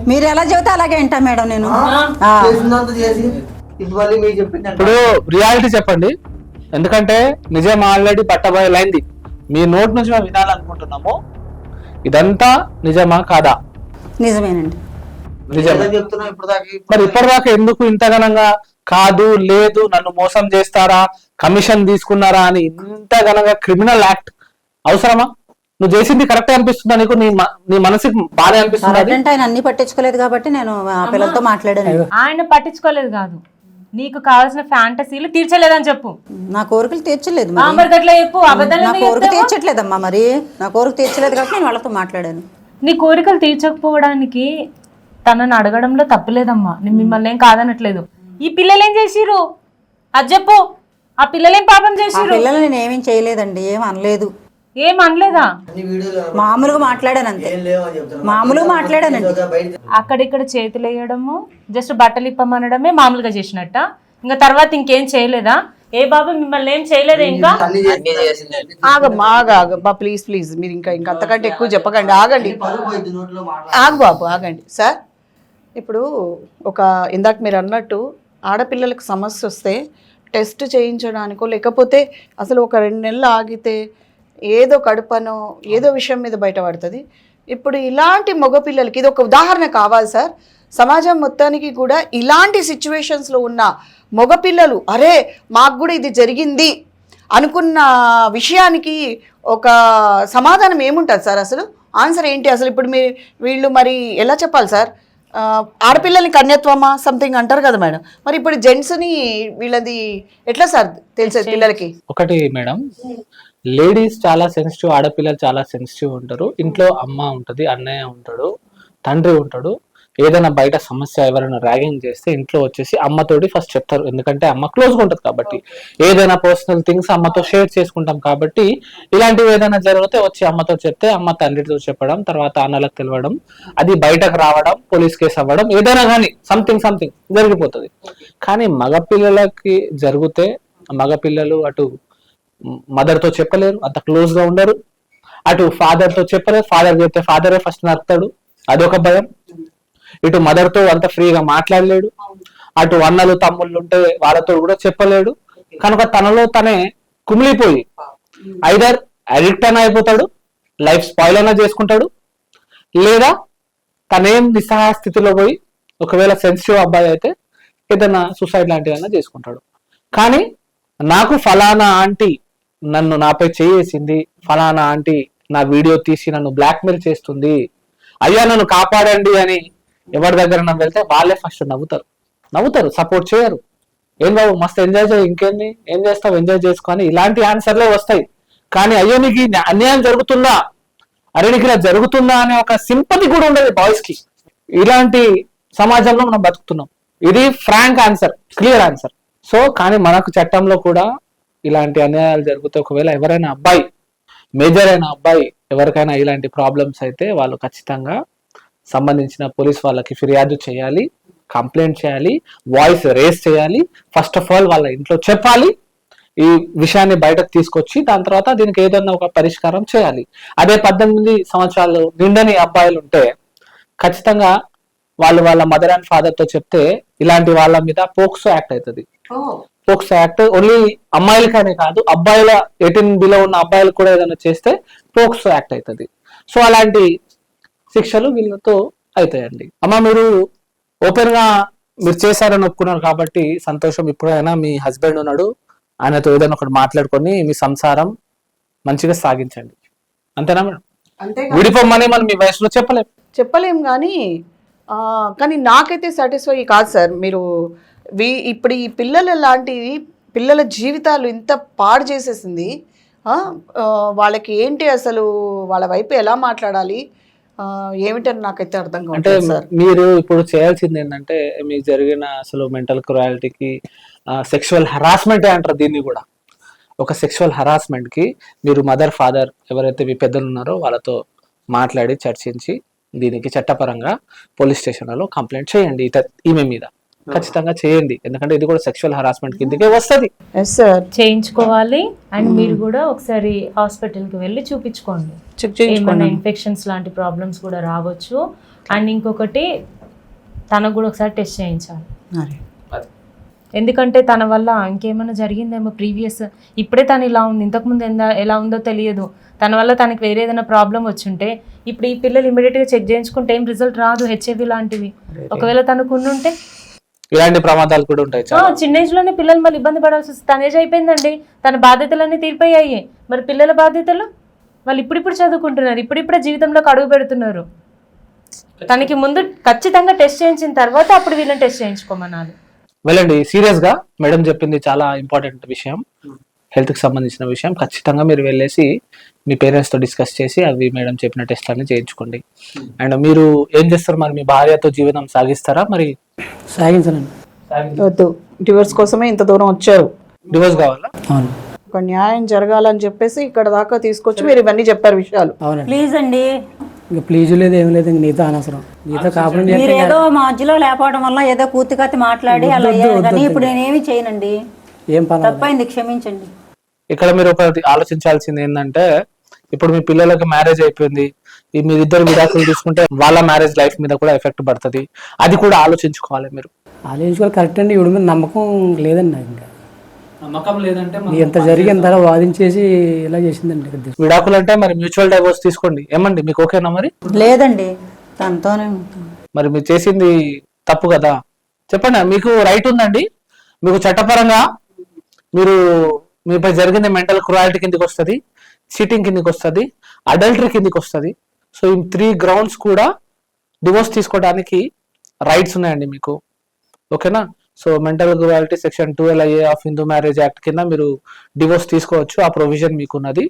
మీరు ఎలా చెబితే అలాగే వింటా మేడం నేను. ఇప్పుడు రియాలిటీ చెప్పండి, ఎందుకంటే నిజం ఆల్రెడీ పట్టబయలైంది. మీ నోట్ నుంచి మేము వినాలనుకుంటున్నాము, ఇదంతా నిజమా కాదా? నిజమేనండి. నిజమే. మరి ఇప్పటిదాకా ఎందుకు ఇంతగనంగా కాదు లేదు నన్ను మోసం చేస్తారా, కమిషన్ తీసుకున్నారా అని ఇంతగనంగా క్రిమినల్ యాక్ట్ అవసరమా? నువ్వు చేసింది కరెక్ట్ అనిపిస్తుందా నీకు? నీ మనసుకి బాగా అనిపిస్తుంది? ఆయన అన్ని పట్టించుకోలేదు కాబట్టి నేను ఆ పిల్లలతో మాట్లాడాను. ఆయన పట్టించుకోలేదు కాదు, నీకు కావాల్సిన ఫ్యాంటసీలు తీర్చలేదని చెప్పు. నా కోరికలు తీర్చలేదు. నా కోరిక తీర్చట్లేదమ్మా, మరి నా కోరిక తీర్చలేదు కాబట్టి నేను వాళ్ళతో మాట్లాడాను. నీ కోరికలు తీర్చకపోవడానికి తనని అడగడంలో తప్పులేదమ్మా, నేను మిమ్మల్ని ఏం కాదనట్లేదు. ఈ పిల్లలు ఏం చేసిరు అది చెప్పు. ఆ పిల్లలేం పాపం చేసిరు? పిల్లలు నేను ఏమేం చేయలేదండి, ఏం అనలేదు. ఏం అనలేదా? మామూలుగా మాట్లాడాను అంతే, మామూలుగా మాట్లాడానండి. అక్కడిక్కడ చేతులు వేయడము, జస్ట్ బట్టలు ఇప్పమనడమే మామూలుగా చేసినట్ట. ఇంకా తర్వాత ఇంకేం చేయలేదా? ఏ బాబు మిమ్మల్ని ఏం చేయలేదా? ఇంకా ఆగమ్మా ప్లీజ్ మీరు ఇంకా అంతకంటే ఎక్కువ చెప్పకండి. ఆగండి, ఆగు బాబు ఆగండి. సార్ ఇప్పుడు ఇందాక మీరు అన్నట్టు ఆడపిల్లలకు సమస్య వస్తే టెస్ట్ చేయించడానికో లేకపోతే అసలు ఒక 2 నెలలు ఆగితే ఏదో కడుపనో ఏదో విషయం మీద బయటపడుతుంది. ఇప్పుడు ఇలాంటి మగపిల్లలకి ఇది ఒక ఉదాహరణ కావాలి సార్. సమాజం మొత్తానికి కూడా ఇలాంటి సిచ్యువేషన్స్లో ఉన్న మగపిల్లలు అరే మాకు కూడా ఇది జరిగింది అనుకున్న విషయానికి ఒక సమాధానం ఏముంటుంది సార్? అసలు ఆన్సర్ ఏంటి అసలు? ఇప్పుడు వీళ్ళు మరి ఎలా చెప్పాలి సార్? ఆడపిల్లల్ని కన్యత్వమా సంథింగ్ అంటారు కదా మేడం, మరి ఇప్పుడు జెంట్స్ని వీళ్ళది ఎట్లా సార్ తెలిసేది పిల్లలకి? ఒకటి మేడం, లేడీస్ చాలా సెన్సిటివ్, ఆడపిల్లలు చాలా సెన్సిటివ్ ఉంటారు. ఇంట్లో అమ్మ ఉంటుంది, అన్నయ్య ఉంటాడు, తండ్రి ఉంటాడు. ఏదైనా బయట సమస్య ఎవరైనా ర్యాగింగ్ చేస్తే ఇంట్లో వచ్చేసి అమ్మతోటి ఫస్ట్ చెప్తారు, ఎందుకంటే అమ్మ క్లోజ్గా ఉంటుంది కాబట్టి. ఏదైనా పర్సనల్ థింగ్స్ అమ్మతో షేర్ చేసుకుంటాం కాబట్టి ఇలాంటివి ఏదైనా జరిగితే వచ్చి అమ్మతో చెప్తే అమ్మ తండ్రితో చెప్పడం, తర్వాత అన్నలకు తెలియడం, అది బయటకు రావడం, పోలీస్ కేసు అవ్వడం, ఏదైనా కానీ సంథింగ్ జరిగిపోతుంది. కానీ మగపిల్లలకి జరిగితే మగపిల్లలు అటు మదర్తో చెప్పలేరు, అంత క్లోజ్గా ఉండరు, అటు ఫాదర్తో చెప్పలేరు, ఫాదర్ చెప్తే ఫాదరే ఫస్ట్ నరుకుతాడు, అదొక భయం. ఇటు మదర్తో అంత ఫ్రీగా మాట్లాడలేడు, అటు అన్నలు తమ్ముళ్ళు ఉంటే వాళ్ళతో కూడా చెప్పలేడు. కనుక తనలో తనే కుమిలిపోయి ఐదర్ అడిక్ట్ అయినా అయిపోతాడు, లైఫ్ స్పాయిల్ అయినా చేసుకుంటాడు, లేదా తనేం నిస్సహాయ స్థితిలో పోయి ఒకవేళ సెన్సిటివ్ అబ్బాయి అయితే ఏదైనా సూసైడ్ లాంటివైనా చేసుకుంటాడు. కానీ నాకు ఫలానా ఆంటీ నన్ను నాపై చేయేసింది, ఫలానా ఆంటీ నా వీడియో తీసి నన్ను బ్లాక్మెయిల్ చేస్తుంది, అయ్యా నన్ను కాపాడండి అని ఎవరి దగ్గర నన్ను వెళ్తే వాళ్ళే ఫస్ట్ నవ్వుతారు, సపోర్ట్ చేయరు. ఏం బాబు మస్తు ఎంజాయ్ చేయి, ఇంకేంది ఏం చేస్తావు, ఎంజాయ్ చేసుకొని ఇలాంటి ఆన్సర్లే వస్తాయి. కానీ అయ్యో నీకు అన్యాయం జరుగుతుందా, అరే నీకు ఇలా జరుగుతుందా అనే ఒక సింపతి కూడా ఉండదు బాయ్స్ కి. ఇలాంటి సమాజంలో మనం బతుకుతున్నాం. ఇది frank answer, clear answer. So కానీ మనకు చట్టంలో కూడా ఇలాంటి అన్యాయాలు జరిగితే ఒకవేళ ఎవరైనా అబ్బాయి, మేజర్ అయిన అబ్బాయి ఎవరికైనా ఇలాంటి ప్రాబ్లమ్స్ అయితే వాళ్ళు ఖచ్చితంగా సంబంధించిన పోలీస్ వాళ్ళకి ఫిర్యాదు చేయాలి, కంప్లైంట్ చేయాలి, వాయిస్ రేస్ చేయాలి. ఫస్ట్ ఆఫ్ ఆల్ వాళ్ళ ఇంట్లో చెప్పాలి, ఈ విషయాన్ని బయటకు తీసుకొచ్చి దాని తర్వాత దీనికి ఏదన్నా ఒక పరిష్కారం చేయాలి. అదే 18 సంవత్సరాలు నిండని అబ్బాయిలు ఉంటే ఖచ్చితంగా వాళ్ళు వాళ్ళ మదర్ అండ్ ఫాదర్ తో చెప్తే ఇలాంటి వాళ్ళ మీద పోక్సో యాక్ట్ అవుతుంది. పోక్సో యాక్ట్ ఓన్లీ అమ్మాయిలకనే కాదు, అబ్బాయిల 18 బిలో ఉన్న అబ్బాయిలు కూడా ఏదైనా చేస్తే పోక్సో యాక్ట్ అవుతుంది. సో అలాంటి శిక్షలు వీళ్ళతో అవుతాయండి. అమ్మ మీరు ఓపెన్ గా మీరు చేశారని ఒప్పుకున్నారు కాబట్టి సంతోషం. ఇప్పుడైనా మీ హస్బెండ్ ఉన్నాడు, ఆయనతో ఏదైనా ఒకటి మాట్లాడుకొని మీ సంసారం మంచిగా సాగించండి. అంతేనా మేడం? అంతే విడిపోమని మనం మీ వయసులో చెప్పలేం కానీ నాకైతే సాటిస్ఫై కాదు సార్. మీరు ఇప్పుడు ఈ పిల్లల లాంటివి, పిల్లల జీవితాలు ఇంత పాడు చేసేసింది. వాళ్ళకి ఏంటి అసలు, వాళ్ళ వైపు ఎలా మాట్లాడాలి ఏమిటని నాకైతే అర్థం అంటే సార్. మీరు ఇప్పుడు చేయాల్సింది ఏంటంటే మీకు జరిగిన అసలు మెంటల్ క్రుయాలిటీకి సెక్షువల్ హెరాస్మెంట్ అంటారు దీన్ని కూడా. ఒక సెక్షువల్ హెరాస్మెంట్ కి మీరు మదర్ ఫాదర్ ఎవరైతే మీ పెద్దలు ఉన్నారో వాళ్ళతో మాట్లాడి చర్చించి దీనికి చట్టపరంగా పోలీస్ స్టేషన్లలో కంప్లైంట్ చేయండి. ఈమె మీద ఖచ్చితంగా చేయండి, ఎందుకంటే ఇది కూడా సెక్షువల్ హెరాస్మెంట్ కిందకే వస్తుంది. చేయించుకోవాలి. అండ్ మీరు కూడా ఒకసారి హాస్పిటల్కి వెళ్ళి చూపించుకోండి. ఏమైనా ఇన్ఫెక్షన్స్ లాంటి ప్రాబ్లమ్స్ కూడా రావచ్చు. అండ్ ఇంకొకటి తనకు కూడా ఒకసారి టెస్ట్ చేయించాలి, ఎందుకంటే తన వల్ల ఇంకేమైనా జరిగిందేమో ప్రీవియస్. ఇప్పుడే తను ఇలా ఉంది, ఇంతకుముందు ఎలా ఉందో తెలియదు. తన వల్ల తనకి వేరే ఏదైనా ప్రాబ్లం వచ్చుంటే ఇప్పుడు ఈ పిల్లలు ఇమీడియట్గా చెక్ చేయించుకుంటే ఏం రిజల్ట్ రాదు, హెచ్ఐవి లాంటివి. ఒకవేళ తనకు ఉండుంటే ఇలాంటి ప్రమాదాలు కూడా ఉంటాయి. చిన్న ఏజ్ లోనే పిల్లలు మళ్ళీ ఇబ్బంది పడాల్సి వస్తుంది. తన ఏజ్ అయిపోయిందండి, తన బాధ్యతలన్నీ తీరిపోయాయి. మరి పిల్లల బాధ్యతలు వాళ్ళు ఇప్పుడిప్పుడు చదువుకుంటున్నారు, ఇప్పుడిప్పుడే జీవితంలోకి అడుగు పెడుతున్నారు. తనకి ముందు ఖచ్చితంగా టెస్ట్ చేయించిన తర్వాత అప్పుడు వీళ్ళని టెస్ట్ చేయించుకోమనాలి. వెళ్ళండి. సీరియస్ గా మేడం చెప్పింది చాలా ఇంపార్టెంట్ విషయం, హెల్త్ కి సంబంధించిన విషయం. ఖచ్చితంగా మీరు వెళ్ళేసి మీ పేరెంట్స్ తో డిస్కస్ చేసి అవి మేడం చెప్పిన టెస్ట్ అన్ని చేయించుకోండి. అండ్ మీరు ఏం చేస్తారు మరి, మీ భార్యతో జీవితం సాగిస్తారా? మరి సాగించనండి. వద్దు, డివోర్స్ కోసమే ఇంత దూరం వచ్చారు. డివోర్స్ కావాలా? అవును. ఒక న్యాయం జరగాలని చెప్పేసి ఇక్కడ దాకా తీసుకొచ్చి మీరు ఇవన్నీ చెప్పారు విషయాలు. అవునండి. ప్లీజ్ అండి, ఇంకా ప్లీజ్ లేదు ఏం లేదు, ఇంక నీతో అనవసరం. నీతో కాపురం మీరు ఏదో మధ్యలో లేకపోవడం వల్ల ఏదో కూతుకత్తి మాట్లాడి అలా అయ్యారు, కానీ ఇప్పుడు నేనేమి చేయనండి. ఏం పని తప్పైంది, క్షమించండి. ఇక్కడ మీరు ఒకటి ఆలోచించాల్సింది ఏంటంటే, ఇప్పుడు మీ పిల్లలకి మ్యారేజ్ అయిపోయింది, మీరిద్దరు విడాకులు తీసుకుంటే వాళ్ళ మ్యారేజ్ లైఫ్ మీద కూడా ఎఫెక్ట్ పడుతుంది. అది కూడా ఆలోచించుకోవాలి మీరు. ఆలోచించుకోవాలి. కరెక్ట్ అండి. ఇవిడ మీద నమ్మకం లేదండి నాకు. ఇంకా నమ్మకం లేదంటే ఎంత జరిగిన తర్వాత వాదించేసి ఇలా చేసిందండి. విడాకులు అంటే మరి మ్యూచువల్ డైవోర్స్ తీసుకోండి. ఏమండి మీకు ఓకేనా? మరి లేదండి, తనతోనే ఉంటాను. మరి మీరు చేసింది తప్పు కదా, చెప్పండి. మీకు రైట్ ఉందండి, మీకు చట్టపరంగా మీరు మీపై జరిగింది మెంటల్ క్రుయాలిటీ కిందకి వస్తుంది, చీటింగ్ కిందకి వస్తుంది, అడల్టరీ కిందకి వస్తుంది. సో ఈ 3 grounds కూడా డివోర్స్ తీసుకోవడానికి రైట్స్ ఉన్నాయండి మీకు, ఓకేనా? So mental cruelty section 12A of Hindu marriage act కింద మీరు డివోర్స్ తీసుకోవచ్చు, ఆ ప్రొవిజన్ మీకు ఉన్నది.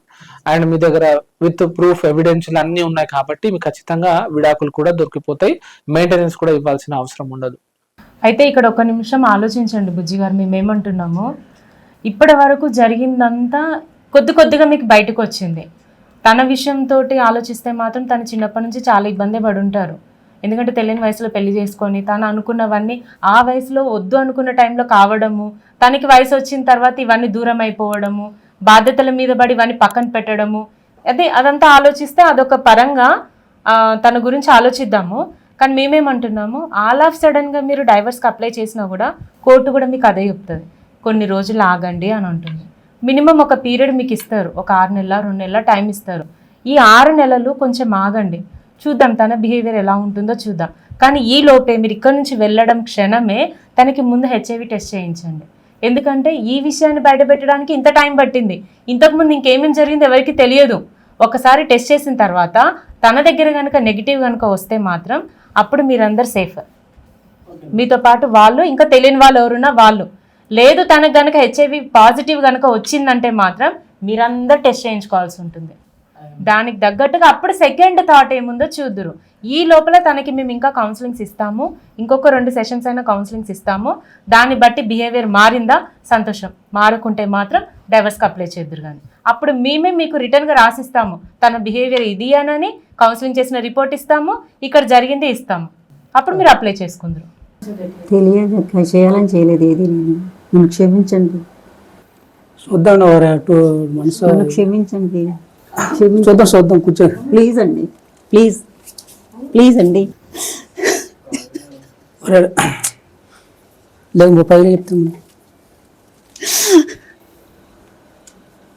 అండ్ మీ దగ్గర విత్ ప్రూఫ్ ఎవిడెన్షియల్ అన్నీ ఉన్నాయి కాబట్టి మీకు ఖచ్చితంగా విడాకులు కూడా దొరికిపోతాయి, మెయింటెనెన్స్ కూడా ఇవ్వాల్సిన అవసరం ఉండదు. అయితే ఇక్కడ ఒక నిమిషం ఆలోచించండి బుజ్జి గారు, మేమేమంటున్నాము, ఇప్పటి వరకు జరిగిందంతా కొద్దిగా మీకు బయటకు వచ్చింది. తన విషయంతో ఆలోచిస్తే మాత్రం తను చిన్నప్పటి నుంచి చాలా ఇబ్బంది పడి ఉంటారు. ఎందుకంటే తెలియని వయసులో పెళ్లి చేసుకొని తను అనుకున్నవన్నీ ఆ వయసులో వద్దు అనుకున్న టైంలో కావడము, తనకి వయసు వచ్చిన తర్వాత ఇవన్నీ దూరం అయిపోవడము, బాధ్యతల మీద పడి ఇవన్నీ పక్కన పెట్టడము, అదంతా ఆలోచిస్తే అదొక పరంగా తన గురించి ఆలోచిద్దాము. కానీ మేమేమంటున్నాము, ఆల్ ఆఫ్ సడన్గా మీరు డైవర్స్కి అప్లై చేసినా కూడా కోర్టు కూడా మీకు అదే చెప్తుంది, కొన్ని రోజులు ఆగండి అని ఉంటుంది. మినిమం ఒక పీరియడ్ మీకు ఇస్తారు, ఒక 6 నెలల 2 నెలల టైం ఇస్తారు. ఈ 6 నెలలు కొంచెం ఆగండి, చూద్దాం తన బిహేవియర్ ఎలా ఉంటుందో చూద్దాం. కానీ ఈ లోపే మీరు ఇక్కడ నుంచి వెళ్ళడం క్షణమే తనకి ముందు హెచ్ఐవి టెస్ట్ చేయించండి. ఎందుకంటే ఈ విషయాన్ని బయటపెట్టడానికి ఇంత టైం పట్టింది, ఇంతకుముందు ఇంకేమేమి జరిగింది ఎవరికి తెలియదు. ఒకసారి టెస్ట్ చేసిన తర్వాత తన దగ్గర కనుక నెగిటివ్ కనుక వస్తే మాత్రం అప్పుడు మీరందరు సేఫ్, మీతో పాటు వాళ్ళు, ఇంకా తెలియని వాళ్ళు ఎవరున్నా వాళ్ళు. లేదు తనకు కనుక హెచ్ఐవి పాజిటివ్ కనుక వచ్చిందంటే మాత్రం మీరందరూ టెస్ట్ చేయించుకోవాల్సి ఉంటుంది. దానికి తగ్గట్టుగా అప్పుడు సెకండ్ థాట్ ఏముందో చూద్దురు. ఈ లోపల తనకి మేము ఇంకా కౌన్సిలింగ్స్ ఇస్తాము, ఇంకొక 2 సెషన్స్ అయినా కౌన్సిలింగ్స్ ఇస్తాము. దాన్ని బట్టి బిహేవియర్ మారిందా సంతోషం, మారకుంటే మాత్రం డైవర్స్కి అప్లై చేద్దురు. కానీ అప్పుడు మేమే మీకు రిటర్న్గా రాసిస్తాము తన బిహేవియర్ ఇది అని, కౌన్సిలింగ్ చేసిన రిపోర్ట్ ఇస్తాము, ఇక్కడ జరిగింది ఇస్తాము. అప్పుడు మీరు అప్లై చేసుకుందరు. తెలియదు చేయాలని చేయలేదు ఏది, నన్ను క్షమించండి, చూద్దాం 2 months నన్ను క్షమించండి, చూద్దాం కూర్చో. ప్లీజ్ అండి, ప్లీజ్ ప్లీజ్ అండి. లేదు 30 చెప్తాను,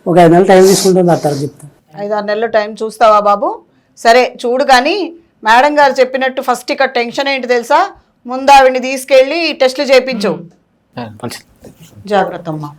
ఒక 5 నెలలు టైం తీసుకుంటుంది, ఆ తర్వాత చెప్తాను. 5-6 నెలలు టైం చూస్తావా బాబు? సరే చూడు, కానీ మేడం గారు చెప్పినట్టు ఫస్ట్ ఇక్కడ టెన్షన్ ఏంటి తెలుసా, ముందు ఆవిడ్ని తీసుకెళ్ళి టెస్టులు చేయించు. మంచిది. జాగ్రత్త అమ్మా.